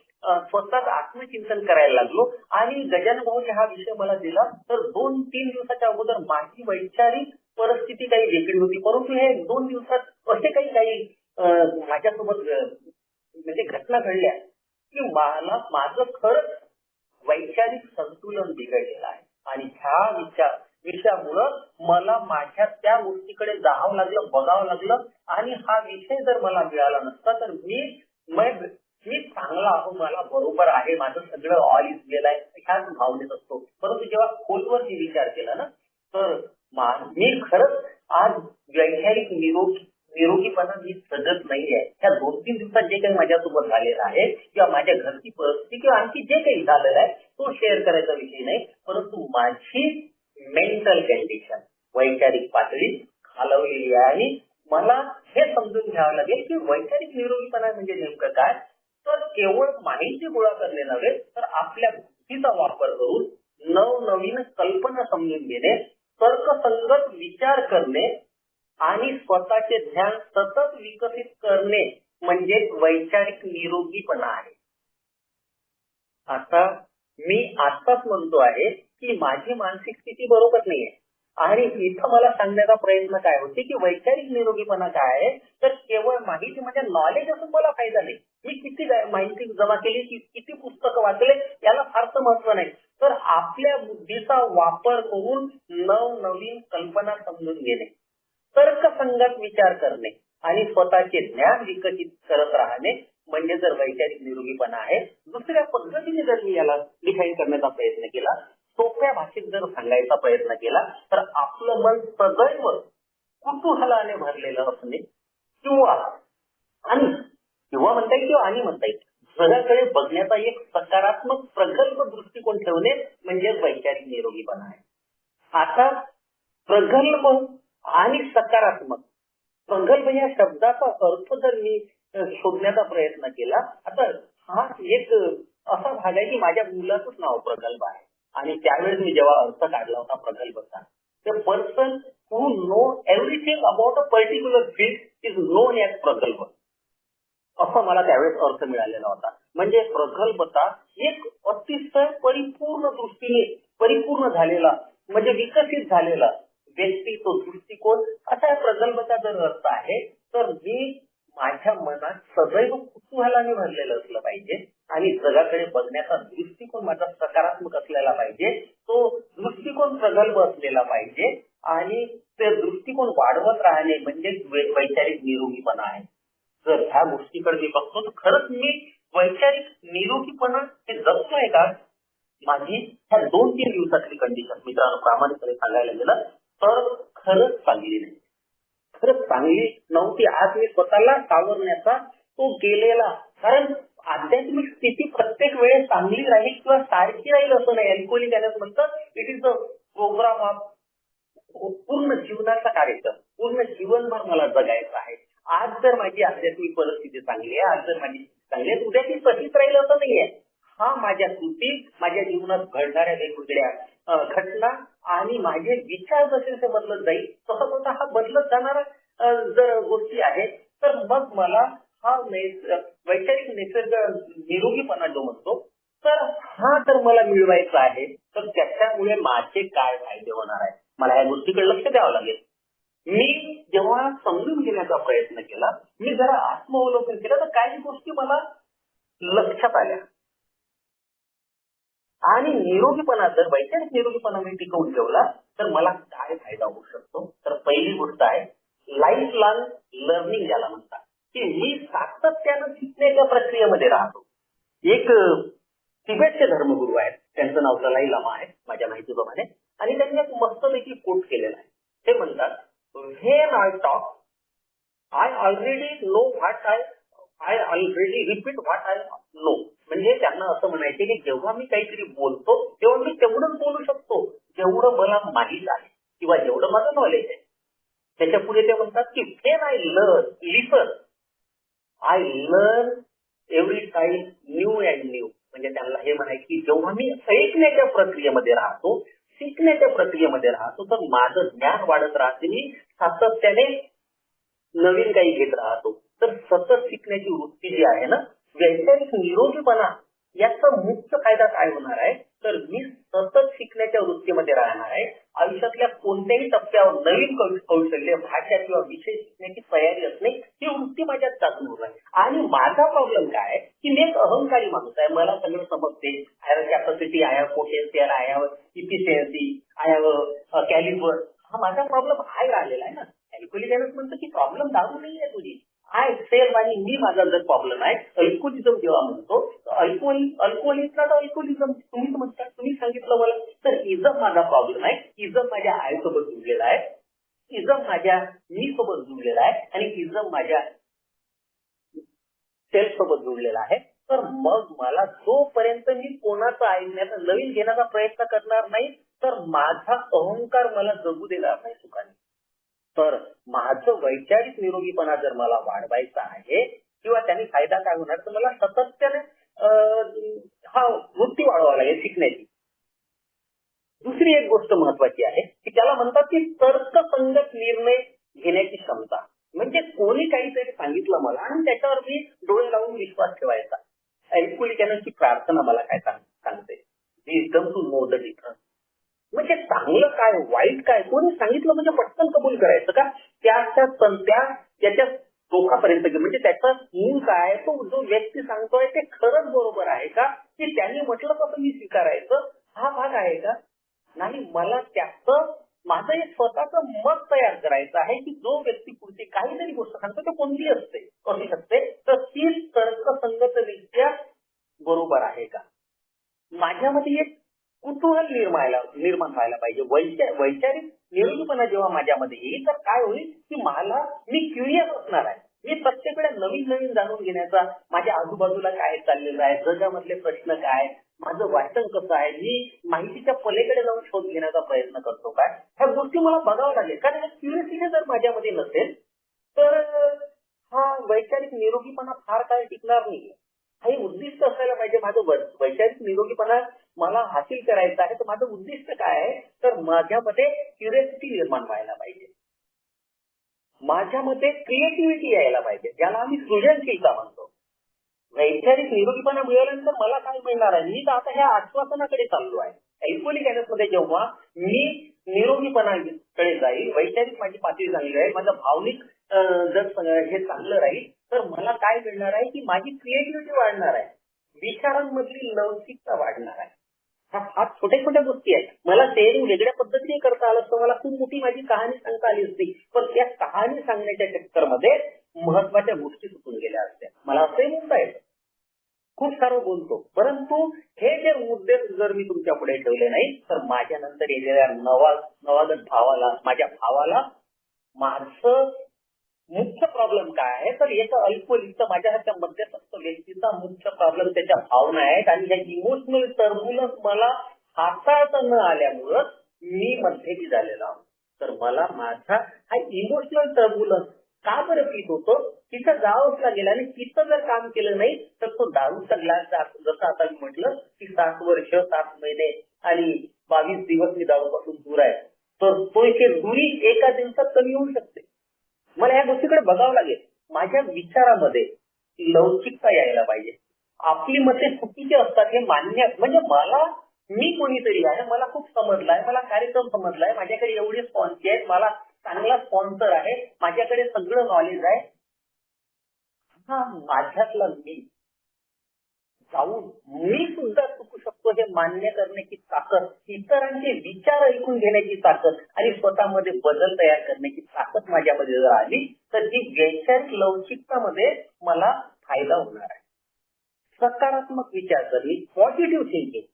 S2: स्वतःच आत्मचिंतन करायला लागलो आणि गजानन भाऊने हा विषय मला दिला तर 2-3 दिवसाच्या अगोदर माझी वैचारिक परिस्थिती काही वेगळी होती. परंतु हे 2 दिवसात असे काही माझ्यासोबत म्हणजे घटना घडल्या की मला माझं खरंच वैचारिक संतुलन बिघडलेलं आहे. आणि ह्या विषयामुळं मला माझ्या त्या गोष्टीकडे जावं लागलं, बघावं लागलं आणि हा विषय जर मला मिळाला नसता तर मी चांगला आहो, मला बरोबर आहे, माझं सगळं ऑल इज वेल आहे ह्याच भावनेत असतो. परंतु जेव्हा खोलवर विचार केला ना तर मी खरंच आज वैचारिक निरोगीपणा मी जगत नाहीये. ह्या 2-3 दिवसात जे काही माझ्यासोबत झालेलं आहे किंवा माझ्या घरची परिस्थिती किंवा आणखी जे काही झालेलं आहे तो शेअर करायचा विषय नाही, परंतु माझी मेंटल कंडिशन वैचारिक पातळी खालवलेली आहे आणि मला हे समजून घ्यावं लागेल की वैचारिक निरोगीपणा म्हणजे नेमकं काय. तर केवळ माहिती गोळा करणे नव्हे तर आपल्या बुद्धीचा वापर करून नवनवीन कल्पना समजून घेणे, तर्कसंगत विचार करणे आणि स्वतःचे ज्ञान सतत विकसित करणे म्हणजे वैचारिक निरोगीपणा आहे. आता मी आताच म्हणतो आहे की माझी मानसिक स्थिती बरोबर नाहीये आणि इथं मला सांगण्याचा प्रयत्न काय होते की वैचारिक निरोगीपणा काय आहे. तर केवळ माहिती म्हणजे नॉलेज असून मला फायदा नाही. मी किती माहिती जमा केली, किती पुस्तकं वाचले याला फारसं महत्व नाही, तर आपल्या बुद्धीचा वापर करून नवनवीन कल्पना समजून घेणे, तर्कसंगत विचार करणे आणि स्वतःचे ज्ञान विकसित करत राहणे म्हणजे जर वैचारिक निरोगीपणा आहे. दुसऱ्या पद्धतीने जर मी याला डिफाईन करण्याचा प्रयत्न केला, सोप्या भाषेत जर सांगायचा प्रयत्न केला तर आपलं मन सदैव कुतूहलाने भरलेलं असणे किंवा म्हणता येईल किंवा आणि म्हणता येईल जगाकडे बघण्याचा एक सकारात्मक प्रगल्भ दृष्टिकोन ठेवणे म्हणजे वैचारिक निरोगीपणा आहे. आता प्रगल्भ आणि सकारात्मक, प्रगल्भ या शब्दाचा अर्थ जर मी शोधण्याचा प्रयत्न केला, आता हा एक असा भाग आहे की माझ्या मुलाचंच नाव प्रगल्भ आहे आणि त्यावेळेस मी जेव्हा अर्थ काढला होता प्रगल्भचा, the person who know everything about a particular field is known as प्रगल्भ, असं मला त्यावेळेस अर्थ मिळालेला होता. म्हणजे प्रगल्भता एक अतिशय परिपूर्ण दृष्टीने परिपूर्ण झालेला म्हणजे विकसित झालेला व्यक्तित्व दृष्टिकोन असा प्रगल्भता जर अर्थ आहे. तर मी माझ्या मनात सदैव कुतूहलाने भरलेलं असलं पाहिजे आणि जगाकडे बघण्याचा दृष्टिकोन माझा सकारात्मक असलेला पाहिजे, तो दृष्टिकोन प्रगल्भ असलेला पाहिजे आणि ते दृष्टिकोन वाढवत राहणे म्हणजे वैचारिक निरोगीपणा आहे. जर ह्या गोष्टीकडे मी बघतो तर खरंच मी वैचारिक निरोगीपणा हे जगतोय का. माझी ह्या 2-3 दिवसातली कंडिशन मित्रांनो प्रामाणिकपणे सांगायला गेलं तर खरंच चांगली नाही, खरंच चांगली नव्हती. आज मी स्वतःला सावरण्याचा तो गेलेला, कारण आध्यात्मिक स्थिती प्रत्येक वेळेस चांगली राहील किंवा सारखी राहील असं नाही. अल्कोहोलिक त्यालाच म्हणतात it is the programme of पूर्ण जीवनाचा कार्यक्रम, पूर्ण जीवनभर मला जगायचं आहे. आज जर माझी आध्यात्मिक परिस्थिती चांगली आहे, आज जर माझी चांगली आहे, उद्या ती तशीच राहील असं नाहीये. हा माझ्या कृती, माझ्या जीवनात घडणाऱ्या वेगवेगळ्या घटना आणि माझे विचार जसे जसे बदलत जाईल तसं तसा हा बदलत जाणारा जर गोष्टी आहेत, तर मग मला हा वैचारिक निसर्ग निरोगीपणा जो म्हणतो तर हा जर मला मिळवायचा आहे तर त्याच्यामुळे माझे काय फायदे होणार आहे, मला या गोष्टीकडे लक्ष द्यावं लागेल. मी जेव्हा समजून घेण्याचा प्रयत्न केला, मी जरा आत्मावलोकन केलं तर काही गोष्टी मला लक्षात आल्या आणि निरोगीपणा जर वैचारिक निरोगीपणा मी टिकवून ठेवला तर मला काय फायदा होऊ शकतो. तर पहिली गोष्ट आहे लाईफ लॉंग लर्निंग, ज्याला म्हणतात की मी सातत्यानं शिकण्याच्या प्रक्रियेमध्ये राहतो. एक तिबेटचे धर्मगुरू आहेत, त्यांचं नाव दलाई लामा आहे माझ्या माहितीप्रमाणे, आणि त्यांनी एक मस्तपैकी कोट केलेला आहे. ते म्हणतात when I talk I already know what I already repeat what I know. म्हणजे त्यांना असं म्हणायचे की जेव्हा मी काहीतरी बोलतो तेव्हा मी तेवढंच बोलू शकतो जेवढं मला माहित आहे किंवा जेवढं माझं नॉलेज आहे. त्याच्या पुढे ते म्हणतात की when I listen I learn every time new and new. म्हणजे त्यांना हे म्हणायचे की जेव्हा मी ऐकण्याच्या प्रक्रियेमध्ये राहतो, शिकण्याच्या प्रक्रियेमध्ये राहतो तर माझं ज्ञान वाढत राहते, मी सातत्याने नवीन काही घेत राहतो. तर सतत शिकण्याची वृत्ती जी आहे ना, वैचारिक निरोगीपणा याचा मुख्य फायदा काय होणार आहे तर मी सतत शिकण्याच्या वृत्तीमध्ये राहणार आहे. आयुष्यातल्या कोणत्याही टप्प्यावर नवीन कौशल्य, भाषा किंवा विषय शिकण्याची तयारी असणे ही वृत्ती माझ्यात चालू आहे. आणि माझा प्रॉब्लेम काय की मी एक अहंकारी माणूस आहे, मला सगळं समजते, I have capacity, I have potential, I have efficiency, I have Calibri. हा माझा प्रॉब्लेम आहे राहिलेला आहे ना. अल्कोहोलिझम म्हणतो की प्रॉब्लेम दारू नाही आहे तुझी, आय सेल्फ आणि मी माझा जर प्रॉब्लेम आहे. अल्कोहोलिझम जेव्हा म्हणतो अल्कोहोलिझमला तर अल्कोहोलिझम तुम्हीच म्हणता, तुम्ही सांगितलं मला. तर इझम माझा प्रॉब्लेम आहे, इझम माझ्या आय सोबत जुळलेला आहे, इझम माझ्या मी सोबत जुळलेला आहे आणि इझम माझ्या सेल्फ सोबत जुळलेला आहे. तर मग मला जोपर्यंत मी कोणाचं ऐकण्याचा नवीन घेण्याचा प्रयत्न करणार नाही तर माझा अहंकार मला जगू देणार नाही सुखाने. तर माझं वैचारिक निरोगीपणा जर मला वाढवायचा आहे किंवा त्यांनी फायदा काय होणार तर मला सातत्याने हा वृत्ती वाढवावा लागेल शिकण्याची. दुसरी एक गोष्ट महत्वाची आहे की त्याला म्हणतात की तर्कसंगत निर्णय घेण्याची क्षमता. म्हणजे कोणी काहीतरी सांगितलं मला आणि त्याच्यावर मी डोळे लावून विश्वास ठेवायचा. अल्कोहोलिकची प्रार्थना मला काय सांगते, wisdom to know the difference. म्हणजे चांगलं काय वाईट काय कोणी सांगितलं म्हणजे पटकन कबूल करायचं का, त्याच्या टोकापर्यंत म्हणजे त्याचा मूळ काय, तो जो व्यक्ती सांगतोय ते खरंच बरोबर आहे का, की त्यांनी म्हटलं तसं मी स्वीकारायचं, हा भाग आहे का. नाही, मला त्याचं माझं एक स्वतःचं मत तयार करायचं आहे की जो व्यक्ती पुढची काहीतरी गोष्ट सांगतो ते कोणती असू शकते तर ती तर्कसंगतरित्या बरोबर आहे का. माझ्यामध्ये एक कुतूहल निर्माण व्हायला पाहिजे. वैचारिक निरोगीपणा जेव्हा माझ्यामध्ये येईल तर काय होईल की मी क्युरियस असणार आहे. मी प्रत्येक वेळेला नवीन जाणून घेण्याचा, माझ्या आजूबाजूला काय चाललेलं आहे, जगामधले प्रश्न काय, माझं वाचन कसं आहे, मी माहितीच्या पलीकडे जाऊन शोध घेण्याचा प्रयत्न करतो काय, ह्या गोष्टी मला बघावं लागेल. कारण क्युरियोसिटी जर माझ्यामध्ये नसेल तर हा वैचारिक निरोगीपणा फार काळ टिकणार नाही. हे उद्दिष्ट असायला पाहिजे. माझं वैचारिक निरोगीपणा मला हासिल करायचं आहे तर माझं उद्दिष्ट काय आहे तर माझ्यामध्ये क्युरियोसिटी निर्माण व्हायला पाहिजे, माझ्यामध्ये क्रिएटिव्हिटी यायला पाहिजे, ज्याला आम्ही सृजनशीलता म्हणतो. वैचारिक निरोगीपणा मिळाल्यानंतर मला काय मिळणार आहे, मी तर आता ह्या आश्वासनाकडे चाललो आहे. अल्कोहोलिक मध्ये जेव्हा मी निरोगीपणाकडे जाईल, वैचारिक माझी पातळी चांगली राहील, माझं भावनिक जर हे चांगलं राहील तर मला काय मिळणार आहे की माझी क्रिएटिव्हिटी वाढणार आहे, विचारांमधली लवचिकता वाढणार आहे. ह्या छोट्या छोट्या गोष्टी आहेत. मला शेअरिंग वेगळ्या पद्धतीने करता आलं असतं, मला खूप मोठी माझी कहाणी सांगता आली असती, पण त्या कहाणी सांगण्याच्या चक्करमध्ये महत्वाच्या गोष्टी सुटून गेल्या असत्या. मला असंही म्हणता येतं, खूप सारं बोलतो, परंतु हे जे मुद्दे जर मी तुमच्या पुढे ठेवले नाही तर माझ्या नंतर येणाऱ्या नवागत माझ्या भावाला माझं मुख्य प्रॉब्लेम काय आहे तर याचा अल्कोहोलिकचा माझ्यासारख्या मध्यस्थ व्यक्तीचा मुख्य प्रॉब्लेम त्याच्या भावना आहेत आणि ह्या इमोशनल टर्ब्युलन्स मला हाताळता न आल्यामुळं मी मध्येही झालेलो आहोत. तर मला माझा हा इमोशनल टर्ब्युलन्स का बरं पीत होतो, तिथं जावंच लागेल आणि तिथं जर काम केलं नाही तर तो दारूचा ग्लास, जसं आता मी म्हटलं की 7 वर्ष 7 महिने आणि 22 दिवस मी दारूपासून दूर आहे, तर तो इथे दुरी एका दिवसात कमी होऊ शकते. मला या गोष्टीकडे बघावं लागेल. माझ्या विचारामध्ये लवचिकता यायला पाहिजे. आपली मते चुकीची असतात हे मान्य, म्हणजे मी कोणीतरी आहे, मला खूप समजलाय, मला कार्यक्रम समजलाय, माझ्याकडे एवढे स्पॉन्सर आहेत, मला चांगला स्पॉन्सर आहे, माझ्याकडे सगळं नॉलेज आहे, हा माझ्यातला मी जाऊन मी सुद्धा चुकू शकतो हे मान्य करण्याची ताकद, इतरांचे विचार ऐकून घेण्याची ताकद आणि स्वतःमध्ये बदल तयार करण्याची ताकद माझ्यामध्ये जर आली तर ती वैचारिक लवचिकतामध्ये मला फायदा होणार आहे. सकारात्मक विचार करणे, पॉझिटिव्ह थिंकिंग.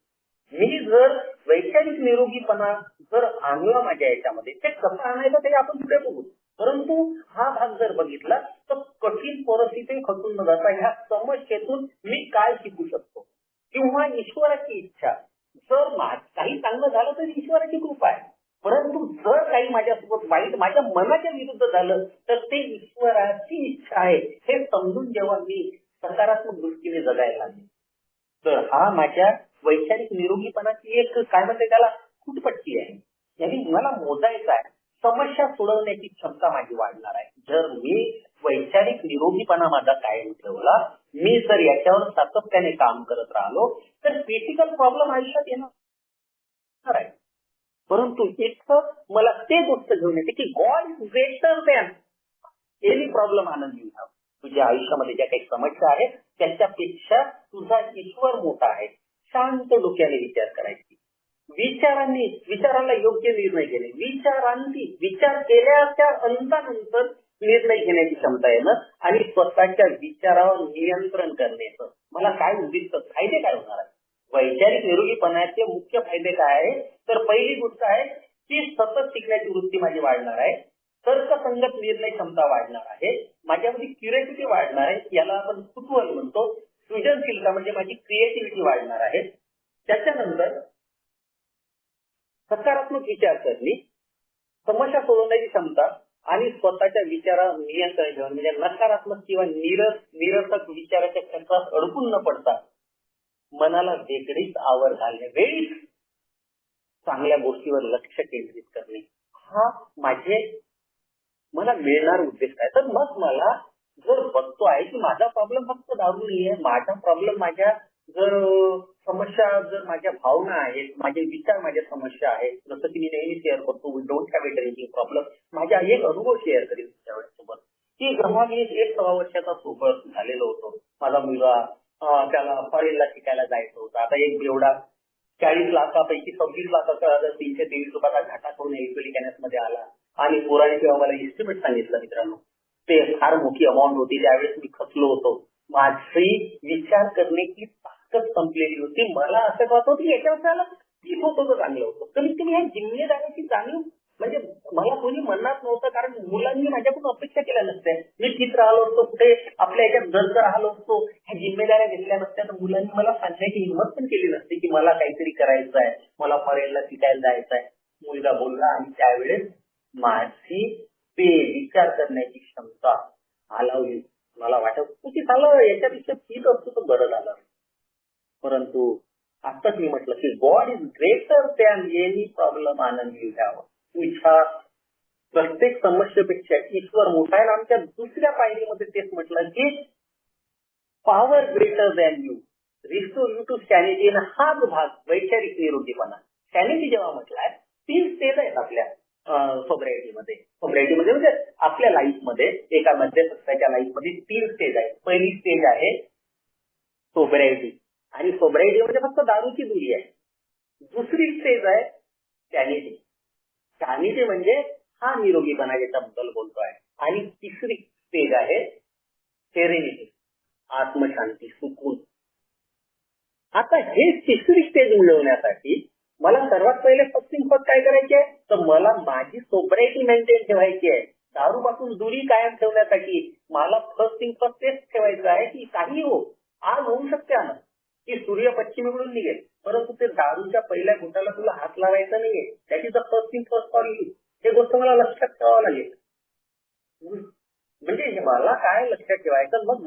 S2: मी जर वैचारिक निरोगीपणा जर आणला माझ्या याच्यामध्ये, ते कसं आणायचं ते आपण पुढे बघू, परंतु हा भाग जर बघितला तर कठीण परिस्थिती खचून न जाता ह्या समस्येतून मी काय शिकू शकतो किंवा ईश्वराची इच्छा. जर काही चांगलं झालं तर ईश्वराची कृपा आहे, परंतु जर काही माझ्यासोबत वाईट माझ्या मनाच्या विरुद्ध झालं तर ते ईश्वराची इच्छा आहे हे समजून जेव्हा मी सकारात्मक दृष्टीने जगायला लागले तर हा माझ्या वैचारिक निरोगीपणाची एक काय म्हणते त्याला फुटपट्टी आहे. यांनी मला मोजायचं आहे, समस्या सोडवण्याची क्षमता माझी वाढणार आहे. जर मी वैचारिक निरोगीपणा माझा कायम ठेवला, मी जर याच्यावर सातत्याने काम करत राहिलो तर क्रिटिकल प्रॉब्लेम आयुष्यात येणार आहे. परंतु इथं मला ते गोष्ट घेऊन येते की God is greater than any problem Anand you have. तुझ्या आयुष्यामध्ये ज्या काही समस्या आहेत त्यांच्यापेक्षा तुझा ईश्वर मोठा आहे. शांत डोक्याने विचार करायची, विचारांना योग्य निर्णय घेणे, विचार केल्याच्या अंतानंतर निर्णय घेण्याची क्षमता येणं आणि स्वतःच्या विचारावर नियंत्रण करण्याचं. मला काय उद्दिष्ट, फायदे काय होणार आहे? वैचारिक निरोगीपणाचे मुख्य फायदे काय आहे? तर पहिली गोष्ट आहे की सतत शिकण्याची वृत्ती माझी वाढणार आहे, तर्कसंगत निर्णय क्षमता वाढणार आहे, माझ्यामध्ये क्युरिओसिटी वाढणार आहे, याला आपण कुतूहल म्हणतो, सृजनशीलता म्हणजे माझी क्रिएटिव्हिटी वाढणार आहे. त्याच्यानंतर सकारात्मक विचार करणे, समस्या सोडवण्याची क्षमता आणि स्वतःच्या विचारावर नियंत्रण ठेवणे, म्हणजे नकारात्मक किंवा निरर्थक विचाराच्या चक्रात अडकून न पडता मनाला वेगळीच आवड घालणे, वेळीच चांगल्या गोष्टीवर लक्ष केंद्रित करणे, हा मला मिळणार उद्देश आहे. तर मग मला जर बघतो आहे की माझा प्रॉब्लेम फक्त दारू नाहीये, माझा प्रॉब्लेम माझ्या समस्या, जर माझ्या भावना आहेत, माझे विचार, माझ्या समस्या आहेत, जसं की मी नेहमी शेअर करतो, we don't have a drinking problem. माझा एक अनुभव शेअर करेन तुमच्यासोबत की जेव्हा मी 1 वर्षाचा सोबत झालेलो होतो, माझा मुलगा त्याला फॉरेनला शिकायला जायचं होतं. आता एक एवढा 40 लाखापैकी 26 लाखाचा 323 रुपयाचा घाटा करून एलपीडी कॅनसमध्ये आला आणि पोराने जेव्हा मला इस्टिमेट सांगितलं मित्रांनो, ते फार मोठी अमाऊंट होती. त्यावेळेस मी खचलो होतो. माझी विचार करण्याची ताकद संपलेली होती. मला असं वाटत होतं की याच्यावर त्याला ठीक होतं तर चांगलं होतं. कमीत कमी ह्या जिम्मेदारीची जाणीव म्हणजे मला कोणी म्हणणार नव्हतं, कारण मुलांनी माझ्याकडून अपेक्षा केल्या नसत्या. मी ठीक राहिलो असतो, कुठे आपल्या याच्यात जर राहिलो असतो, ह्या जिम्मेदाऱ्या घेतल्या नसत्या तर मुलांनी मला सांगण्याची हिंमत पण केली नसती की मला काहीतरी करायचं आहे, मला फॉरेनला शिकायला जायचं आहे. मुलगा बोलला आणि त्यावेळेस माझी विचार करण्याची क्षमता हलवली. मला वाटत होतं की झालं याच्यापेक्षा ठीक असतो तर बरं झालं, परंतु आताच मी म्हटलं की God is greater than any problem Anand you have. तुझ्या प्रत्येक समस्येपेक्षा ईश्वर मोठा आहे. आमच्या दुसऱ्या पायरीमध्ये तेच म्हटलं की power greater than you, restore you to sanity. हाच भाग वैचारिक निरोगीपणा. सॅनिटी जेव्हा म्हटलाय 3 स्टेज आहेत आपल्या सोब्रायटीमध्ये म्हणजे आपल्या लाईफमध्ये, एका मध्यस्थाच्या लाईफमध्ये 3 स्टेज आहेत. पहिली स्टेज आहे सोब्रायटी, आणि सोब्रायटी म्हणजे फक्त दारूची दुरी आहे. दुसरी स्टेज आहे सॅनिटी. सॅनिटी म्हणजे हा निरोगीपणा ज्याच्याबद्दल बोलतोय. आणि तिसरी स्टेज आहे सेरेनिटी, आत्मशांती, सुकून. आता हे तिसरी स्टेज मिळवण्यासाठी मला सर्वात पहिले फर्स्ट काय करायचे आहे, तर मला माझी सोब्रायटी मेंटेन ठेवायची आहे. दारूपासून दूरी कायम ठेवण्यासाठी मला फर्स्ट तेच ठेवायचं आहे की काही हो, आज होऊ शकते ना की सूर्य पश्चिमेकडून निघेल, परंतु ते दारूच्या पहिल्या घोटाला तुला हात लावायचा नाहीये. That is the first for you. हे गोष्ट मला लक्षात ठेवावं लागेल. म्हणजे मला काय लक्षात ठेवायचं, मग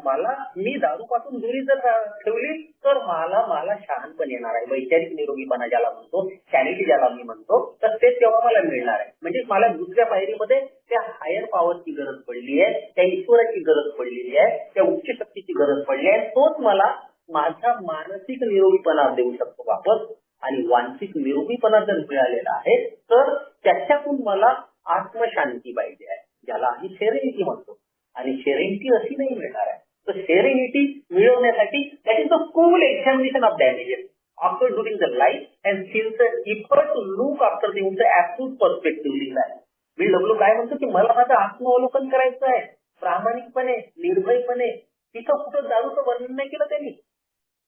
S2: मी दारूपासून दूरी जर ठेवली तर मला शहाणपण येणार आहे. वैचारिक निरोगीपणा ज्याला म्हणतो, सॅनिटी ज्याला मी म्हणतो, तर ते तेव्हा मला मिळणार आहे. म्हणजे मला दुसऱ्या पायरीमध्ये त्या हायर पॉवरची गरज पडली आहे, त्या ईश्वराची गरज पडलेली आहे, त्या उच्च शक्तीची गरज पडली आहे. तोच मला माझा मानसिक निरोगीपणा देऊ शकतो वापस. आणि वांशिक निरोगीपणा जर मिळालेला आहे तर त्याच्यातून मला आत्मशांती पाहिजे आहे, ज्याला आम्ही सेरेनिटी म्हणतो. आणि सेरेनिटी अशी नाही मिळणार आहे. तर सेरेनिटी मिळवण्यासाठी that is the cool examination of damages after during the life and sincere effort to look after the absolute perspective in life. BW काय म्हणतो की मला माझं आत्मावलोकन करायचं आहे, प्रामाणिकपणे, निर्भयपणे. तिथं कुठं दारूचं वर्णन नाही केलं त्यांनी.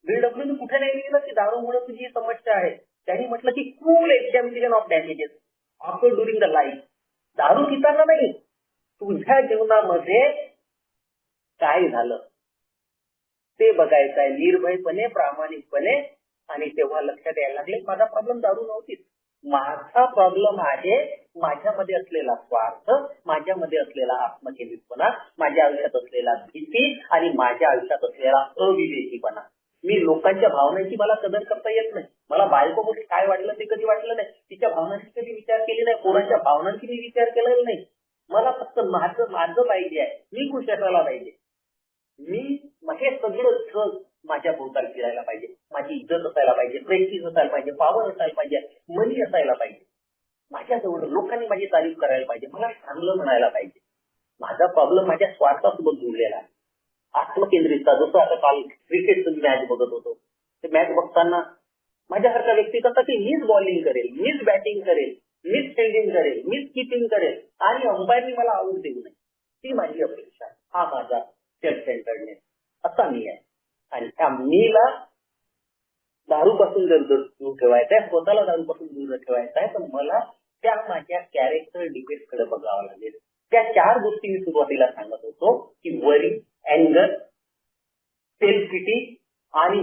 S2: BW कुठे नाही लिहिलं की दारूमुळे तुझी समस्या आहे. त्यांनी म्हटलं की cool examination of damages after during the life. दारू पिताना नाही, तुझ्या जीवनामध्ये काय झालं ते बघायचं आहे, निर्भयपणे, प्रामाणिकपणे. आणि तेव्हा लक्षात यायला लागले माझा प्रॉब्लेम दारू नव्हतीच. माझा प्रॉब्लेम आहे माझ्यामध्ये असलेला स्वार्थ, माझ्यामध्ये असलेला आत्मकेंद्रितपणा, माझ्या आयुष्यात असलेला भीती आणि माझ्या आयुष्यात असलेला अविवेकीपणा. मी लोकांच्या भावनांची मला कदर करता येत नाही. मला बायको काय वाटलं ते कधी वाटलं नाही, तिच्या भावनांची कधी विचार केली नाही, पोरांच्या भावनांची मी विचार केलेला नाही. मला फक्त माझं पाहिजे आहे, मी खुश असायला पाहिजे, हे सगळं जग माझ्या भोवताल फिरायला पाहिजे, माझी इज्जत असायला पाहिजे, प्रेस्टीज असायला पाहिजे, पॉवर असायला पाहिजे, मनी असायला पाहिजे, माझ्याजवळ लोकांनी माझी तारीफ करायला पाहिजे, मला चांगलं म्हणायला पाहिजे. माझा प्रॉब्लेम माझ्या स्वार्थासोबत जुळलेला आहे. आत्मकेंद्रितता. जसं आता काल क्रिकेटची मॅच बघत होतो, ते मॅच बघताना माझ्यासारखा व्यक्ती कसा की मीच बॉलिंग करेल, मीच बॅटिंग करेल, मीच फिल्डिंग करेल, मीच किपिंग करेल आणि अंपायरनी मला आऊट देऊ नये, ती माझी अपेक्षा आहे. हा माझा सेल्फ सेंटर्डनेस असा मी आहे. आणि त्या मीला दारूपासून जर दूर ठेवायचा आहे, स्वतःला दारूपासून दूर ठेवायचा आहे, तर मला त्या माझ्या कॅरेक्टर डिफेक्ट कडे बघावं लागेल. त्या 4 गोष्टी मी सुरुवातीला सांगत होतो की वरी, अँगर, सेल्फ पिटी आणि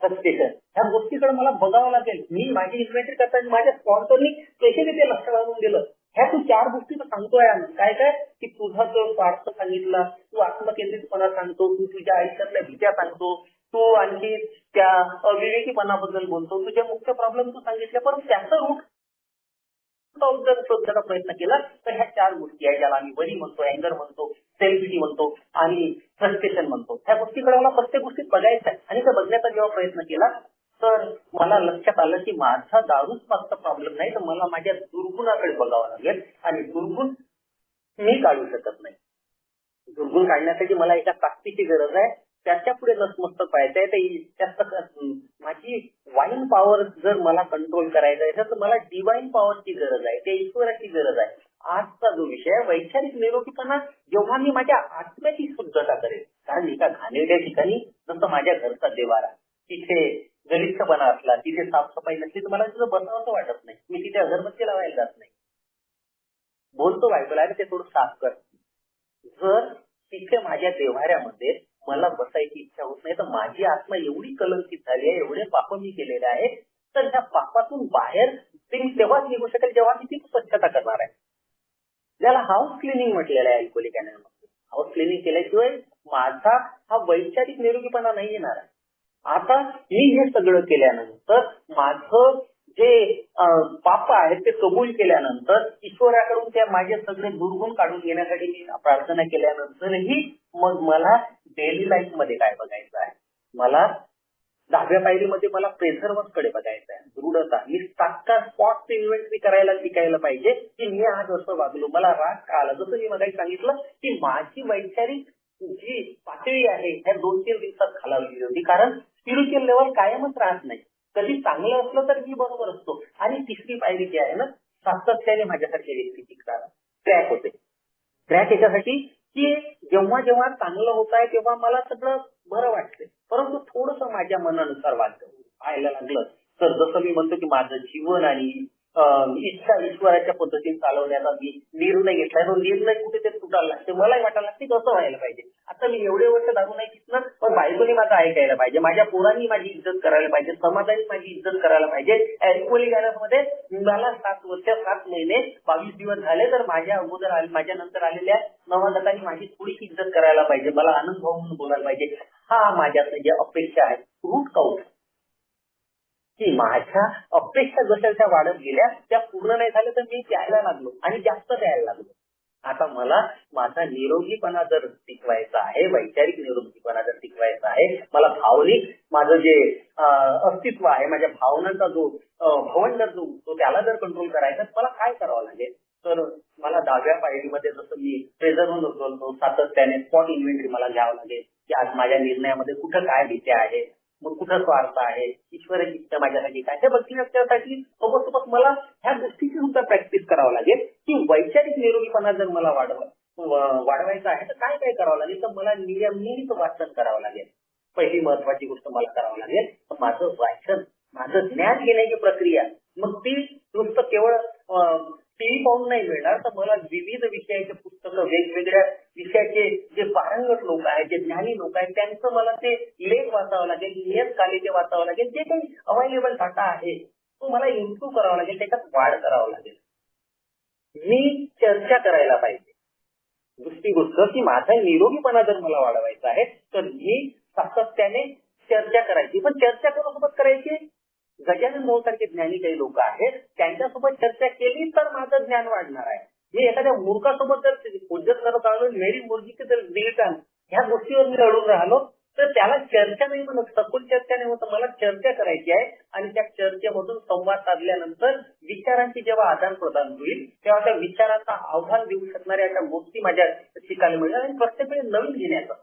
S2: फ्रस्ट्रेशन. ह्या गोष्टीकडे मला बघावं लागेल. मी माझी इन्व्हेंटरी करताना माझ्या स्पॉन्सरनी स्पेशली ते लक्ष घालून दिलं. ह्या तू 4 गोष्टी तर सांगतोय काय काय की तुझा जो स्वार्थ सांगितला, तू आत्मकेंद्रितपणा सांगतो, तू तुझ्या आयुष्यातल्या भीत्या सांगतो, तू आणखी त्या अविवेकीपणाबद्दल बोलतो, तुझे मुख्य प्रॉब्लेम तू सांगितले, पण त्याचं रूट जर शोधण्याचा प्रयत्न केला तर ह्या 4 गोष्टी आहेत, ज्याला आम्ही वरी म्हणतो, अँगर म्हणतो, सेल्फिटी म्हणतो आणि फ्रस्ट्रेशन म्हणतो. ह्या गोष्टीकडे मला प्रत्येक गोष्टीत बघायचं आहे. आणि ते बघण्याचा जेव्हा प्रयत्न केला तर मला लक्षात आलं की माझा दारूच फक्त प्रॉब्लेम नाही, तर मला माझ्या दुर्गुणाकडे बघावं लागेल. आणि दुर्गुण मी काढू शकत नाही. दुर्गुण काढण्यासाठी मला एका ताकदीची गरज आहे. त्याच्या पुढे नतमस्तक व्हायचं आहे. माझी वाईन पॉवर जर मला कंट्रोल करायचं आहे तर मला डिवाइन पॉवरची गरज आहे, ते ईश्वराची गरज आहे. आजचा जो विषय आहे वैचारिक निरोगीपणा, जेव्हा मी माझ्या आत्म्याची शुद्धता करेल. कारण एका घाणेरड्या ठिकाणी जसं माझ्या घरचा देवारा, तिथे गलिच्छपणा असला, तिथे साफसफाई नसली तर मला तिथं बसावंसं वाटत नाही. मी तिथे अगरबत्ती लावायला जात नाही. बोलतो बायकोला ते थोडं साफ कर. जर तिथे माझ्या देव्हाऱ्यामध्ये मला बसायची इच्छा होत नाही तर माझी आत्मा एवढी कलंकित झाली आहे, एवढे पाप मी केलेले आहे, तर त्या पापातून बाहेर ते मी तेव्हाच निघू शकेल जेव्हा मी ती स्वच्छता करणार आहे. ज्याला हाऊस क्लिनिंग म्हटलेलं आहे अल्कोहोलिक अनॉनिमसमध्ये. हाऊस क्लिनिंग केल्याशिवाय माझा हा वैचारिक निरोगीपणा नाही येणार आहे. आता मी हे सगळं केल्यानंतर माझं जे पाप आहेत ते कबूल केल्यानंतर ईश्वराकडून त्या माझे सगळे दुर्गुण काढून घेण्यासाठी मी प्रार्थना केल्यानंतरही मग मला डेली लाईफ मध्ये काय बघायचं आहे, मला 10व्या पायरीमध्ये मला प्रेझर्वन्सकडे बघायचं आहे, दृढता. मी स्पॉट इन्व्हेंटरी करायला शिकायला पाहिजे की मी आज असं वागलो, मला राग का आला. जसं मी मगाशी सांगितलं की माझी वैचारिक जी पातळी आहे ह्या 2-3 दिवसात खालावलेली होती. कारण स्पिरिच्युअल लेवल कायमच राहत नाही. कधी चांगलं असलं तर मी बरोबर असतो. आणि 3री पायरी जी आहे ना, सातत्याने माझ्यासारख्या व्यक्तीची ट्रॅक होते. ट्रॅक याच्यासाठी की जेव्हा जेव्हा चांगलं होत आहे तेव्हा मला सगळं बरं वाटतंय, परंतु थोडस माझ्या मनानुसार व्हायला लागलं तर जसं मी म्हणतो की माझं जीवन आणि इच्छा ईश्वराच्या पद्धतीने चालवण्याचा मी निर्णय घेतलाय, तो निर्णय कुठेतरी तुटायला लागते. मलाही वाटायला लागते कसं व्हायला पाहिजे. आता मी एवढे वर्ष दारू नाही पिणार, पण बायकोने माझं ऐकायला पाहिजे, माझ्या पोरांनी माझी इज्जत करायला पाहिजे, समाजाने माझी इज्जत करायला पाहिजे. अल्कोहोलिक मध्ये मला 7 वर्ष 7 महिने 22 दिवस झाले, तर माझ्या अगोदर माझ्या नंतर आलेल्या नवजातांनी माझी थोडीशी इज्जत करायला पाहिजे, मला आनंद भाऊ म्हणून बोलायला पाहिजे. हा माझ्या ज्या अपेक्षा आहे रूट काउट की माझ्या अपेक्षा जशा वाढत गेल्या त्या पूर्ण नाही झाल्या तर मी द्यायला लागलो आणि जास्त द्यायला लागलो. आता मला माझा निरोगीपणा जर टिकवायचा आहे, वैचारिक निरोगीपणा जर टिकवायचा आहे, मला भावनिक माझं जे अस्तित्व आहे, माझ्या भावनांचा जो भवंडर जो त्याला जर कंट्रोल करायचा मला काय करावं लागेल. तर मला 10व्या पायरीमध्ये जसं मी प्रेझर्व्ह बोलतो सातत्याने स्पॉट इन्व्हेंटरी मला घ्यावं लागेल की आज माझ्या निर्णयामध्ये कुठं काय भीती आहे, मग कुठं स्वार्थ आहे, ईश्वराची इच्छा माझ्यासाठी काय, हे बघण्यासाठी सोबत मला ह्या गोष्टीची सुद्धा प्रॅक्टिस करावं लागेल की वैचारिक निरोगीपणा जर मला वाढवायचा आहे तर काय काय करावं लागेल. तर मला नियमित वाचन करावं लागेल. पहिली महत्वाची गोष्ट मला करावं लागेल माझं वाचन, माझं ज्ञान घेण्याची प्रक्रिया. मग ती नुसतं केवळ टीव्ही पाहून नाही मिळणार, तर मला विविध विषयाचे पुस्तकं, वेगवेगळ्या विषयाचे जे पारंगत लोक आहेत, जे ज्ञानी लोक आहेत, त्यांचं मला ते लेख वाचावं लागेल, नियतकालिके वाचावं लागेल. जे काही अवेलेबल डाटा आहे तो मला इम्प्रूव्ह करावा लागेल, त्याच्यात वाढ करावं लागेल. मी चर्चा करायला पाहिजे. दुसरी गोष्ट की माझा निरोगीपणा जर मला वाढवायचा आहे तर मी सातत्याने चर्चा करायची. पण चर्चा कोणासोबत करायची? गजानन भाऊ सारखे ज्ञानी काही लोक आहेत, त्यांच्यासोबत चर्चा केली तर माझं ज्ञान वाढणार आहे. मी एखाद्या मूर्खासोबत जर उद्योग करत आलो, मेरी मुर्गीचे जर दिलटान ह्या गोष्टीवर मी अडून राहिलो तर त्याला चर्चा नाही म्हणत, सखोल चर्चा नाही होत. मला चर्चा करायची आहे आणि त्या चर्चेमधून संवाद साधल्यानंतर विचारांची जेव्हा आदान प्रदान होईल तेव्हा त्या विचारांचा आव्हान देऊ शकणाऱ्या अशा गोष्टी माझ्या शिकायला मिळेल आणि प्रत्येक वेळी नवीन घेण्याचं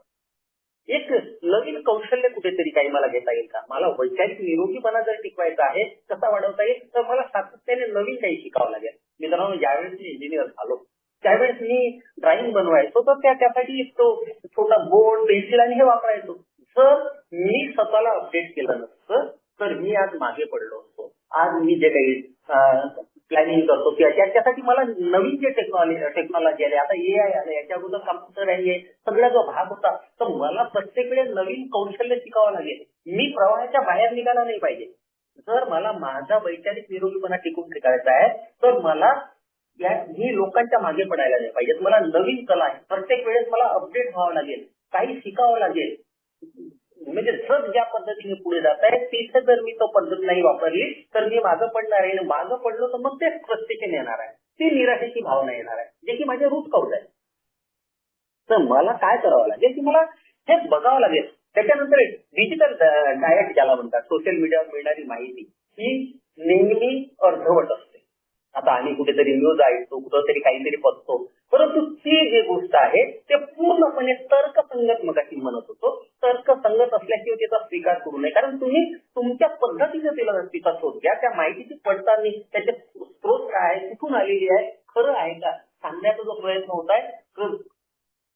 S2: एक नवीन कौशल्य कुठेतरी काही मला घेता येईल का? मला वैचारिक निरोगीपणा जर टिकवायचा आहे, कसा वाढवता येईल, तर मला सातत्याने नवीन काही शिकावं लागेल. मित्रांनो, ज्यावेळेस मी इंजिनियर झालो त्यावेळेस मी ड्रॉइंग बनवायचो, तर त्यासाठी तो छोटा बोर्ड, पेन्सिल आणि हे वापरायचो. जर मी स्वतःला अपडेट केलं नसतं तर मी आज मागे पडलो असतो. आज मी जे काही प्लॅनिंग करतो त्याच्यासाठी मला नवीन जे टेक्नॉलॉजी आली, आता AI आलं, याच्या अगोदर कम्प्युटर आहे, सगळा जो भाग होता, तर मला प्रत्येक वेळेस नवीन कौशल्य शिकावं लागेल. मी प्रवाहाच्या बाहेर निघाला नाही पाहिजे. जर मला माझा वैचारिक निरोगीपणा टिकून ठेवायचा आहे तर मला मी लोकांच्या मागे पडायला नाही पाहिजे. मला नवीन कला आहे, प्रत्येक वेळेस मला अपडेट व्हावं लागेल, काही शिकावं लागेल. म्हणजे जग ज्या पद्धतीने पुढे जात आहे तिथे जर मी तो पद्धत नाही वापरली तर मी मागं पडणार आहे. मागं पडलो तर मग तेच फ्रस्ट्रेशन येणार आहे, ती निराशेची भावना येणार आहे, जे की माझे रूट कॉज आहे. तर मला काय करावं लागेल की मला हे बघावं लागेल. त्याच्यानंतर डिजिटल डायट ज्याला म्हणतात, सोशल मीडियावर मिळणारी माहिती ही नेहमी अर्धवट असते. आता आम्ही कुठेतरी न्यूज ऐकतो, कुठेतरी काहीतरी बघतो, परंतु ती जी गोष्ट आहे ते पूर्णपणे तर्कसंगत, मगाशी म्हणत होतो, तर्कसंगत असल्याशिवाय त्याचा स्वीकार करू नये. कारण तुम्ही तुमच्या पद्धतीने तिचा शोध घ्या, त्या माहितीची पडताळणी, त्याचे स्रोत काय आहे, कुठून आलेली आहे, खरं आहे का, सांगण्याचा जो प्रयत्न होत आहे.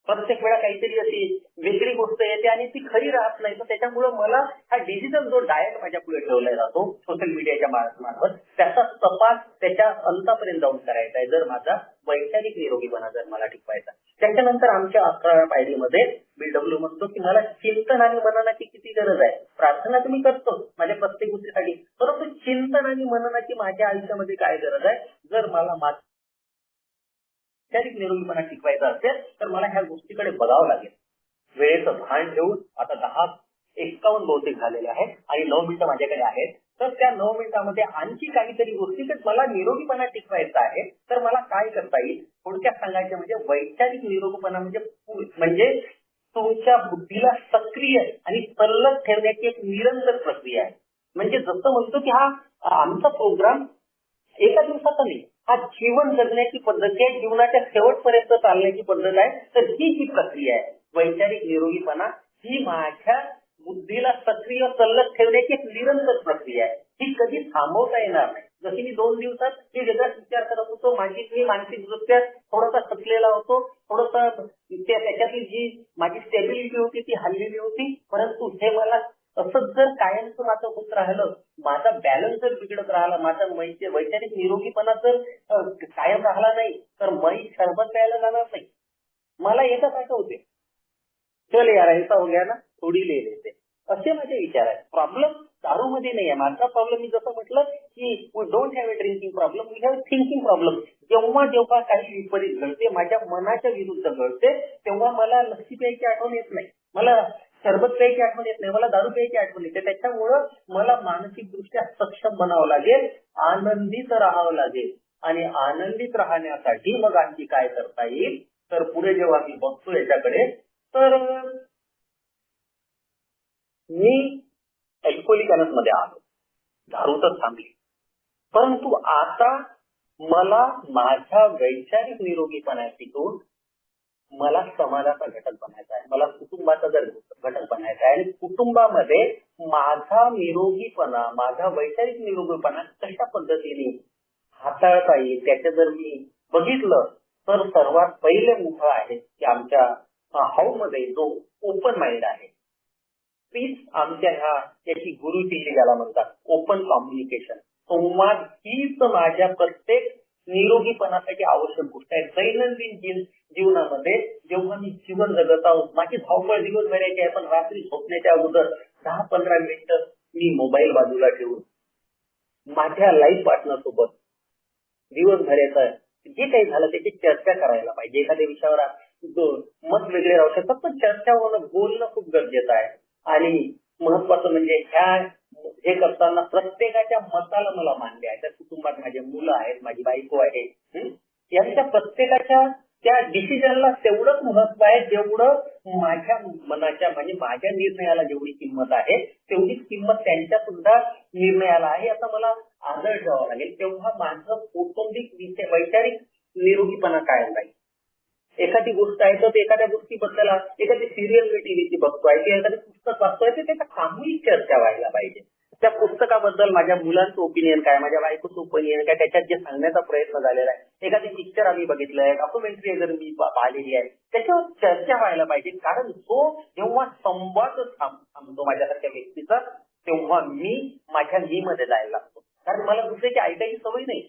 S2: प्रत्येक वेळा काहीतरी अशी वेगळी गोष्ट येते आणि ती खरी राहत नाही. तर त्याच्यामुळे मला हा डिजिटल जो डायट माझ्या पुढे ठेवला जातो सोशल मीडियाच्या मार्फत, त्याचा तपास त्याच्या अंतापर्यंत जाऊन करायचा आहे, जर माझा वैचारिक निरोगीपणा जर मला टिकवायचा. त्याच्यानंतर आमच्या 11व्या पायरीमध्ये BW म्हणतो की मला चिंतन आणि मननाची किती गरज आहे. प्रार्थना तुम्ही करतो माझ्या प्रत्येक गोष्टीसाठी, परंतु चिंतन आणि मननाची माझ्या आयुष्यामध्ये काय गरज आहे. जर मला वैचारिक निरोगीपणा टिकवायचा असेल तर मला ह्या गोष्टीकडे बघावं लागेल. वेळेचं भान ठेवून, आता 10:51 बहुतेक झालेले आहेत आणि 9 मिनिटं माझ्याकडे आहेत, तर त्या 9 मिनिटांमध्ये आणखी काहीतरी गोष्टी, तर मला निरोगीपणा टिकवायचा आहे तर मला काय करता येईल. थोडक्यात सांगायचं म्हणजे वैचारिक निरोगीपणा म्हणजे तुमच्या बुद्धीला सक्रिय आणि तल्लख ठेवण्याची एक निरंतर प्रक्रिया आहे. म्हणजे जसं म्हणतो की हा आमचा प्रोग्राम एका दिवसाचा नाही, हा जीवन जगण्याची पद्धत आहे, जीवनाच्या शेवटपर्यंत चालण्याची पद्धत आहे. तर ही जी प्रक्रिया आहे वैचारिक निरोगीपणा, ही माझ्या बुद्धीला सक्रिय तल्लख ठेवण्याची एक निरंतर प्रक्रिया आहे. ही कधी थांबवता येणार नाही. जशी मी 2 दिवसात मी वेगळाच विचार करत होतो, मी मानसिकदृष्ट्या थोडासा थकलेला होतो, थोडासा त्याच्यातली जी माझी स्टेबिलिटी होती ती हल्लेली होती. परंतु हे मला असंच जर कायमचं माझं होत राहिलं, माझा बॅलन्स जर बिघडत राहिला, माझा वैचारिक निरोगीपणा जर कायम राहिला नाही, तर मी सरबत प्यायला जाणार नाही. मला एकच आठवते, चल यार ऐसा हो गया ना, थोडी ले लेते, असे माझे विचार आहेत. प्रॉब्लेम दारूमध्ये नाही आहे. माझा प्रॉब्लेम, मी जसं म्हटलं की we don't have a drinking problem, we have thinking problem. जेव्हा जेव्हा काही विपरीत घडते, माझ्या मनाच्या विरुद्ध घडते, तेव्हा मला लस्सी प्यायची आठवण येत नाही, मला सरबत प्यायची आठवण येत नाही, मला दारू प्यायची आठवण येते. त्याच्यामुळं मला मानसिकदृष्ट्या सक्षम बनावं लागेल, आनंदित राहावं लागेल. आणि आनंदित राहण्यासाठी मग आणखी काय करता येईल, तर पुढे जेव्हा मी बघतो याच्याकडे, तर मी अल्कोहोलिक मध्ये आलो, दारू तर थांबली, परंतु आता मला माझ्या वैचारिक निरोगीपणा टिकून मला समाजाचा घटक बनायचा आहे, मला कुटुंबाचा जर घटक बनायचा आहे. आणि कुटुंबामध्ये माझा निरोगीपणा, माझा वैचारिक निरोगीपणा कशा पद्धतीने हाताळता येईल त्याचे जर मी बघितलं, तर सर्वात पहिले मोठं आहे की आमच्या हाऊसमध्ये जो ओपन माइंड आहे, तीच आमच्या याची गुरुकिल्ली ज्याला म्हणतात, ओपन कम्युनिकेशन, संवाद, हीच माझ्या प्रत्येक निरोगीपणासाठी आवश्यक गोष्ट आहे. दैनंदिन जीवनामध्ये जेव्हा मी जीवन जगत आहोत, माझी धावपळ दिवसभराची आहे, पण रात्री झोपण्याच्या अगोदर 10-15 मिनिटं मी मोबाईल बाजूला ठेवून माझ्या लाईफ पार्टनर सोबत दिवसभराचं जे काही झालं त्याची चर्चा करायला पाहिजे. एखाद्या विषयावर मत वेगळे राहू शकतात, पण चर्चा होणं, बोलणं खूप गरजेचं आहे. आणि महत्वाचं म्हणजे हे करताना प्रत्येकाच्या मताला मला मान्य आहे. त्या कुटुंबात माझे मुलं आहेत, माझी बायको आहे, यांच्या प्रत्येकाच्या त्या डिसिजनला तेवढंच महत्व आहे जेवढं माझ्या मनाच्या, म्हणजे माझ्या निर्णयाला जेवढी किंमत आहे तेवढीच किंमत त्यांच्या सुद्धा निर्णयाला आहे, असं मला आदर ठेवावा लागेल. तेव्हा माझं कौटुंबिक वैचारिक निरोगीपणा कायम राहील. एखादी गोष्ट आहे तर एखाद्या गोष्टीबद्दल एखादी सिरियल मी टीव्हीची बघतोय की एखादी पुस्तक वाचतोय तर त्याच्या सामूहिक चर्चा व्हायला पाहिजे. त्या पुस्तकाबद्दल माझ्या मुलांचं ओपिनियन काय, माझ्या बायकोचं ओपिनियन काय, त्याच्यात जे सांगण्याचा प्रयत्न झालेला आहे, एखादी पिक्चर आम्ही बघितलंय, डॉक्युमेंटरी जर मी पाहिलेली आहे, त्याच्यावर चर्चा व्हायला पाहिजे. कारण तो जेव्हा संवाद थांबतो माझ्यासारख्या व्यक्तीचा, तेव्हा मी माझ्या मी मध्ये जायला लागतो. कारण मला दुसऱ्याची ऐकायची सवय नाही.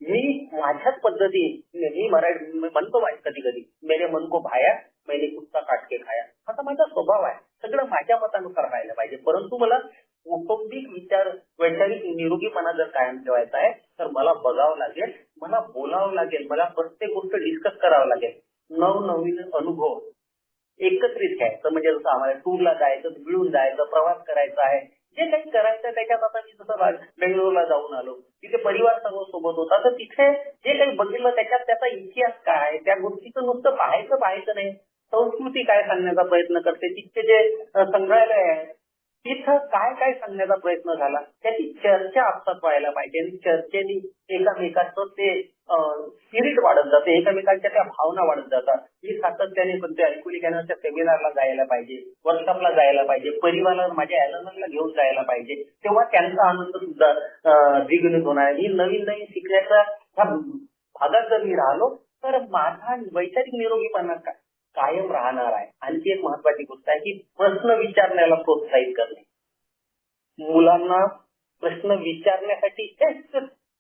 S2: मी माझ्याच पद्धतीने मी मराठी म्हणतो कधी कधी मेरे मन को भाया मैंने कुत्ता काट के खाया, असा माझा स्वभाव आहे. सगळं माझ्या मतानुसार व्हायला पाहिजे. परंतु मला कौटुंबिक विचार, वैचारिक निरोगीपणा जर कायम ठेवायचा आहे तर मला बघावं लागेल, मला बोलावं लागेल, मला प्रत्येक गोष्ट डिस्कस करावं लागेल. नवनवीन अनुभव एकत्रित घ्यायचं. म्हणजे जसं आम्हाला टूरला जायचं, मिळून जायचं, प्रवास करायचा आहे, जे काही करायचं त्याच्यात. आता मी जसं बेंगळुरूला जाऊन आलो, तिथे परिवार सर्व सोबत होता, तर तिथे जे काही बघितलं त्याच्यात त्याचा इतिहास काय, त्या गोष्टीचं नुसतं पाहायचं नाही, संस्कृती काय सांगण्याचा प्रयत्न करते, तिथे जे संग्रहालय आहे तिथं काय काय सांगण्याचा प्रयत्न झाला, त्याची चर्चा आपसात व्हायला पाहिजे. आणि चर्चेने एकामेकाचं ते स्पिरिट वाढत जाते, एकामेकांच्या त्या भावना वाढत जातात. मी सातत्याने कोणत्या अल्कोहोलिक सेमिनारला जायला पाहिजे, वर्कशॉपला जायला पाहिजे, परिवाराला माझ्या अॅलनला घेऊन जायला पाहिजे, तेव्हा त्यांचा आनंद सुद्धा द्विगुणित होणार. ही नवीन शिकण्याच्या ह्या भागात जर मी राहिलो तर माझा वैचारिक निरोगीपणा कायम राहणार आहे. आणखी एक महत्वाची गोष्ट आहे की प्रश्न विचारण्याला प्रोत्साहित करणे. मुलांना प्रश्न विचारण्यासाठी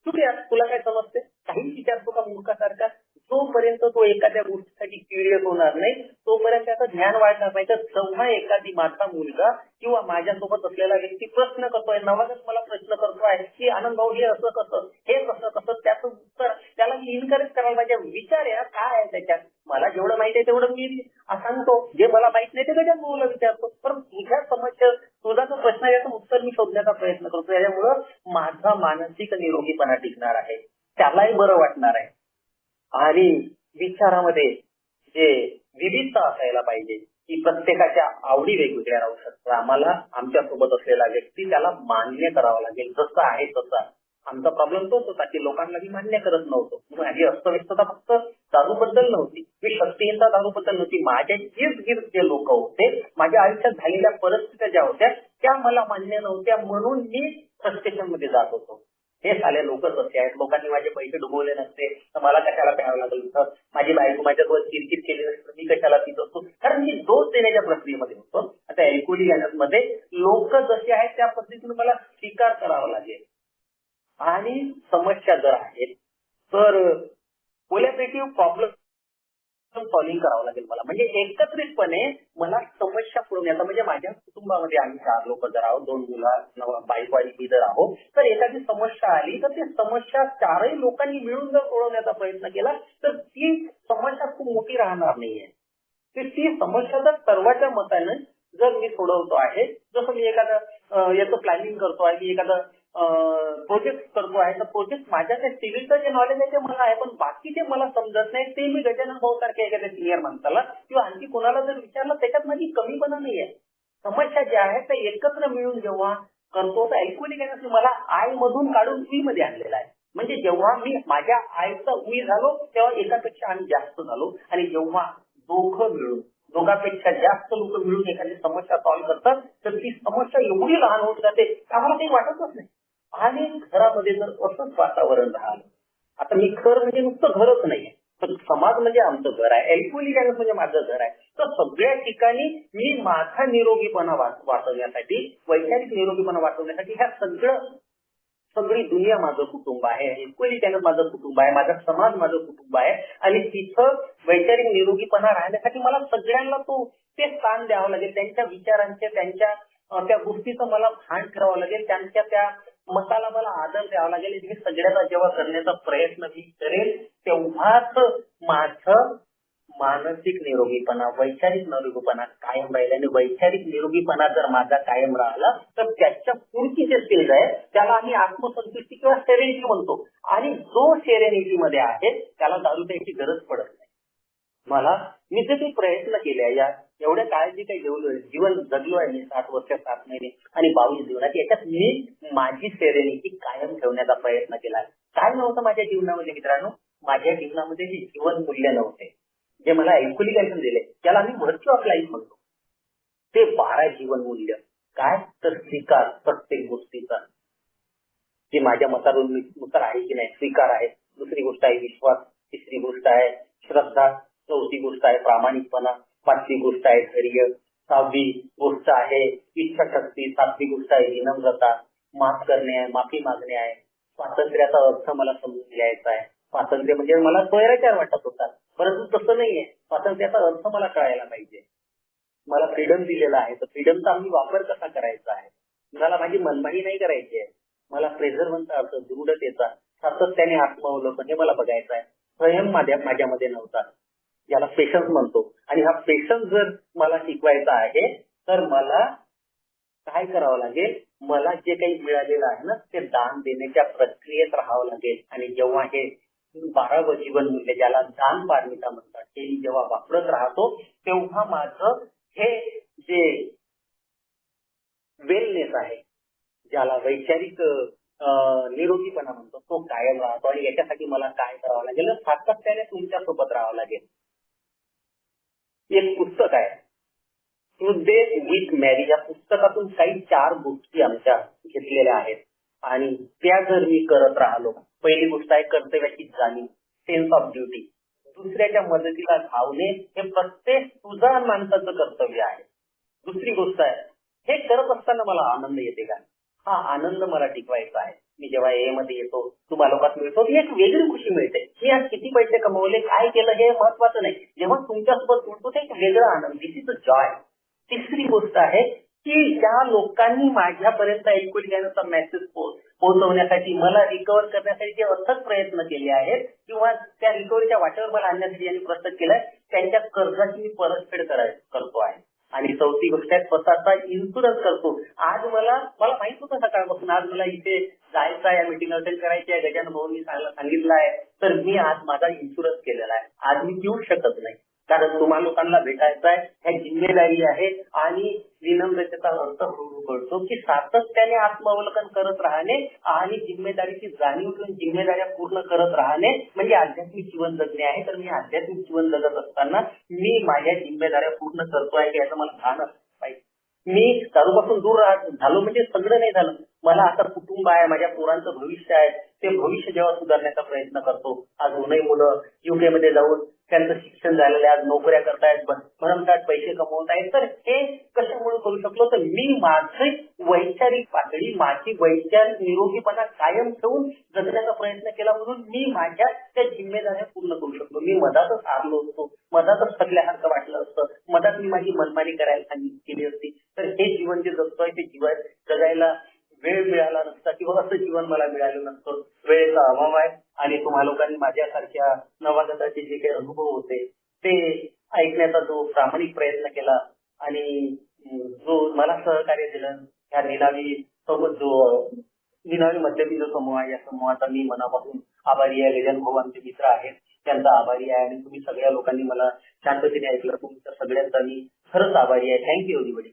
S2: तुला काय समजते, काही विचारतो का मूर्खासारखा, जोपर्यंत तो एखाद्या गोष्टीसाठी क्युरियस होणार नाही तोपर्यंत त्याचं ज्ञान वाढणार नाही. तर जेव्हा एखादी माझा मुलगा किंवा माझ्यासोबत असलेला व्यक्ती प्रश्न करतोय, नवागच मला प्रश्न करतोय की आनंद भाऊ हे असं कसं, हे कसं, त्याचं उत्तर त्याला मी इन्करेज करायला पाहिजे. विचार या काय आहे त्याच्यात, मला जेवढं माहिती आहे तेवढं मी सांगतो, जे मला माहित नाही ते त्याच्यात मुलं विचारतो. पण तुझ्या समस्या, तुझा जो प्रश्न आहे त्याचं उत्तर मी शोधण्याचा प्रयत्न करतो. याच्यामुळं माझा मानसिक निरोगीपणा टिकणार आहे, त्यालाही बरं वाटणार आहे. आणि विचारामध्ये जे विविधता असायला पाहिजे की प्रत्येकाच्या आवडी वेगवेगळ्या राहू शकतात. आम्हाला आमच्या सोबत असलेला व्यक्ती त्याला मान्य करावा लागेल, जसं आहे तसं. आमचा प्रॉब्लेम तोच होता की लोकांना मी मान्य करत नव्हतो. माझी अस्तव्यस्तता फक्त दारूबद्दल नव्हती, मी शक्तिहीनता दारूबद्दल नव्हती. माझ्या इर्द जे लोक होते, माझ्या आयुष्यात झालेल्या परिस्थित्या ज्या होत्या त्या मला मान्य नव्हत्या, म्हणून मी फ्रस्ट्रेशन मध्ये जात होतो. हे साले लोक कसे आहेत, लोकांनी माझे पैसे डुबवले नसते तर मला कशाला प्यावं लागलं होतं, माझी बायको माझ्यासोबत किरकिर केली नसतं मी कशाला पित असतो, कारण मी दोष देण्याच्या प्रक्रियेमध्ये होतो. आता अल्कोहोलिक मध्ये लोक जसे आहेत त्या पद्धतीने मला स्वीकार करावा लागेल. आणि समस्या जर आहेत तर कोलॅबरेटिव्ह प्रॉब्लेम सॉल्व्हिंग करावं लागेल मला. म्हणजे एकत्रितपणे मला समस्या सोडवण्याचा, म्हणजे माझ्या कुटुंबामध्ये आम्ही 4 लोक जर आहोत, 2 मुलं, बायको आणि मी जर आहोत, तर एखादी समस्या आली तर ती समस्या 4ही लोकांनी मिळून जर सोडवण्याचा प्रयत्न केला तर ती समस्या खूप मोठी राहणार नाहीये. ती समस्या जर सर्वांच्या मताने जर मी सोडवतो आहे, जसं मी एखादं याचं प्लॅनिंग करतो आहे, मी एखादं प्रोजेक्ट करतो आहे, तर प्रोजेक्ट माझ्या त्या सिव्हिलचं जे नॉलेज आहे ते मला आहे, पण बाकी जे मला समजत नाही ते मी गजानन भाऊ सारख्या एखाद्या सिनियर माणसाला किंवा आणखी कोणाला जर विचारलं त्याच्यात माझी कमीपणा नाही आहे. समस्या ज्या आहेत त्या एकत्र मिळून जेव्हा करतो तर अल्कोहोलिक मला आय मधून काढून वी मध्ये आणलेला आहे. म्हणजे जेव्हा मी माझ्या आयचा वी झालो तेव्हा एकापेक्षा आम्ही जास्त झालो. आणि जेव्हा दोघांपेक्षा जास्त लोक मिळून एखादी समस्या सॉल्व्ह करतात तर ती समस्या एवढी लहान होत जाते आम्हाला काही वाटतच नाही. आणि घरामध्ये जर असंच वातावरण राहिलं, आता मी घर म्हणजे नुसतं घरच नाहीये, तर समाज म्हणजे आमचं घर आहे, अल्कोहोलिक म्हणजे माझं घर आहे. तर सगळ्या ठिकाणी मी माझा निरोगीपणा वाचवण्यासाठी, वैचारिक निरोगीपणा वाचवण्यासाठी ह्या सगळी दुनिया माझं कुटुंब आहे, अल्कोहोलिक माझं कुटुंब आहे, माझा समाज माझं कुटुंब आहे. आणि तिथं वैचारिक निरोगीपणा राहण्यासाठी मला सगळ्यांना ते स्थान द्यावं लागेल, त्यांच्या विचारांचे, त्यांच्या त्या गोष्टीचं मला भान ठेवावं लागेल, त्यांच्या त्या मताला मला आदर द्यावा लागेल. हे सगळ्याचा जेव्हा करण्याचा प्रयत्न मी करेल तेव्हाच माझं मानसिक निरोगीपणा, वैचारिक निरोगीपणा कायम राहील. आणि वैचारिक निरोगीपणा जर माझा कायम राहिला तर त्याच्या पुढची जे स्टेज आहे त्याला आम्ही आत्मसंतुष्टी किंवा सेरेनिटी म्हणतो. आणि जो सेरेनिटी मध्ये आहे त्याला दारू प्यायची गरज पडत नाही. मी जे काही प्रयत्न केले या एवढ्या काळजी काही जीवन जगलो आहे मी 7 वर्ष 7 महिने आणि 22 जीवनात, याच्यात मी माझी सेरेनिटी कायम ठेवण्याचा प्रयत्न केला. काय नव्हतं माझ्या जीवनामध्ये मित्रांनो, माझ्या जीवनामध्ये जीवन मूल्य नव्हते. जे मला ॲल्कोहोलिक दिले, त्याला मी व्हर्च्यू ऑफ लाईफ म्हणतो. ते 12 जीवन मूल्य काय तर स्वीकार प्रत्येक गोष्टीचा, जे माझ्या मतानुसार आहे की नाही स्वीकार आहे. दुसरी गोष्ट आहे विश्वास, तिसरी गोष्ट आहे श्रद्धा, चौथी गोष्ट आहे प्रामाणिकपणा, पाचवी गोष्ट आहे धैर्य, सहावी गोष्ट आहे इच्छाशक्ती, सातवी गोष्ट आहे विनम्रता, माफ करणे आहे, माफी मागणे आहे. स्वातंत्र्याचा अर्थ मला समजून घ्यायचा आहे. स्वातंत्र्य म्हणजे मला स्वैराचार वाटत होता, परंतु तसं नाहीये. स्वातंत्र्याचा अर्थ मला कळायला पाहिजे. मला फ्रीडम दिलेला आहे, तर फ्रीडमचा मी वापर कसा करायचा आहे. मला माझी मनमानी नाही करायची आहे. मला प्रेझर्वंटचा अर्थ दृढतेचा, सातत्याने आत्मावलोकन हे मला बघायचं आहे. संयम माझ्यामध्ये नव्हता, याला पेशन्स म्हणतो. आणि हा पेशन्स जर मला शिकवायचा आहे तर मला काय करावं लागेल, मला जे काही मिळालेलं आहे ना ते दान देण्याच्या प्रक्रियेत राहावं लागेल. आणि जेव्हा हे 12 जीवन मूल्य ज्याला दान पारमिता म्हणतात ते मी जेव्हा वापरत राहतो तेव्हा माझं हे जे वेलनेस आहे, ज्याला वैचारिक निरोगीपणा म्हणतो, तो कायम राहतो. आणि याच्यासाठी मला काय करावं लागेल, सातत्याने तुमच्या सोबत राहावं लागेल. एक पुस्तक आहे टुडे विथ मॅरी, या पुस्तकातून काही 4 गोष्टी आमच्या घेतलेल्या आहेत आणि त्या जर मी करत राहिलो. पहिली गोष्ट आहे कर्तव्याची जाणीव, सेन्स ऑफ ड्युटी. दुसऱ्याच्या मदतीला धावणे हे प्रत्येक तुझा माणसाचं कर्तव्य आहे. दुसरी गोष्ट आहे हे करत असताना मला आनंद येते का, हा आनंद मला टिकवायचा आहे. मी जेव्हा ए मध्ये येतो, तुम्हाला लोकात मिळतो, ती एक वेगळी खुशी मिळते. मी आज किती पैसे कमवले, काय केलं हे महत्वाचं नाही. जेव्हा तुमच्यासोबत जुळतो ते एक वेगळा आनंद, दिस इज अ जॉय. तिसरी गोष्ट आहे की ज्या लोकांनी माझ्यापर्यंत ॲल्कोहोलिकचा मेसेज पोहोचवण्यासाठी, मला रिकव्हर करण्यासाठी जे अथक प्रयत्न केले आहेत किंवा त्या रिकव्हरीच्या वाटेवर मला आणण्यासाठी ज्यांनी प्रयत्न केलाय, त्यांच्या कर्जाची मी परतफेड करतो आहे. आणि चौथी गोष्ट आहे स्वतःचा इन्शुरन्स करतो. आज मला माहित होतं सकाळपासून आज मला इथे जायचं आहे, मीटिंग अटेंड करायची आहे, गजानन भाऊंनी सांगितलं आहे, तर मी आज माझा इन्शुरन्स केलेला आहे. आज मी येऊ शकत नाही कारण तुम्हा लोकांना भेटायचं आहे, ह्या जिम्मेदारी आहे. आणि विनम्रतेचा अर्थ हळूहळू कळतो की सातत्याने आत्मावलोकन करत राहणे आणि जिम्मेदारीची जाणीव ठेवून जिम्मेदाऱ्या पूर्ण करत राहणे म्हणजे आध्यात्मिक जीवन जगणे आहे. तर मी आध्यात्मिक जीवन जगत असताना मी माझ्या जिम्मेदाऱ्या पूर्ण करतो आहे याचं मला भान पाहिजे. मी दारूपासून दूर झालो म्हणजे सगळं नाही झालं. मला आता कुटुंब आहे, माझ्या पोरांचं भविष्य आहे, ते भविष्य जेव्हा सुधारण्याचा प्रयत्न करतो. आज दोनही मुलं युके मध्ये जाऊन त्यांचं शिक्षण झालेलं आहे, आज नोकऱ्या करतायत, म्हणतात पैसे कमवत आहेत. तर हे कशामुळे करू शकलो, तर मी माझी वैचारिक पातळी, माझी वैचारिक निरोगीपणा कायम ठेवून जगण्याचा प्रयत्न केला, म्हणून मी माझ्या त्या जिम्मेदाऱ्या पूर्ण करू शकलो. मी मधातच हारलो असतो, मधातच थकल्यासारखं वाटलं असतं, मधात मी माझी मनमानी करायला केली असती, तर हे जीवन जे जगतोय ते जीवन जगायला वेळ मिळाला नसता किंवा असं जीवन मला मिळालं नसतं. वेळेचा अभाव आहे आणि तुम्हा लोकांनी माझ्यासारख्या नवागताचे जे काही अनुभव होते ते ऐकण्याचा जो प्रामाणिक प्रयत्न केला आणि जो मला सहकार्य दिलं, ह्या निनावी सोबत जो निनावी मध्यमी जो समूह आहे, या समूहाचा मी मनापासून आभारी आहे. गजानन भाऊ आमचे मित्र आहेत, त्यांचा आभारी आहे. आणि तुम्ही सगळ्या लोकांनी मला शांततेने ऐकलं, तुमच्या सगळ्यांचा मी खरंच आभारी आहे. Thank you everybody.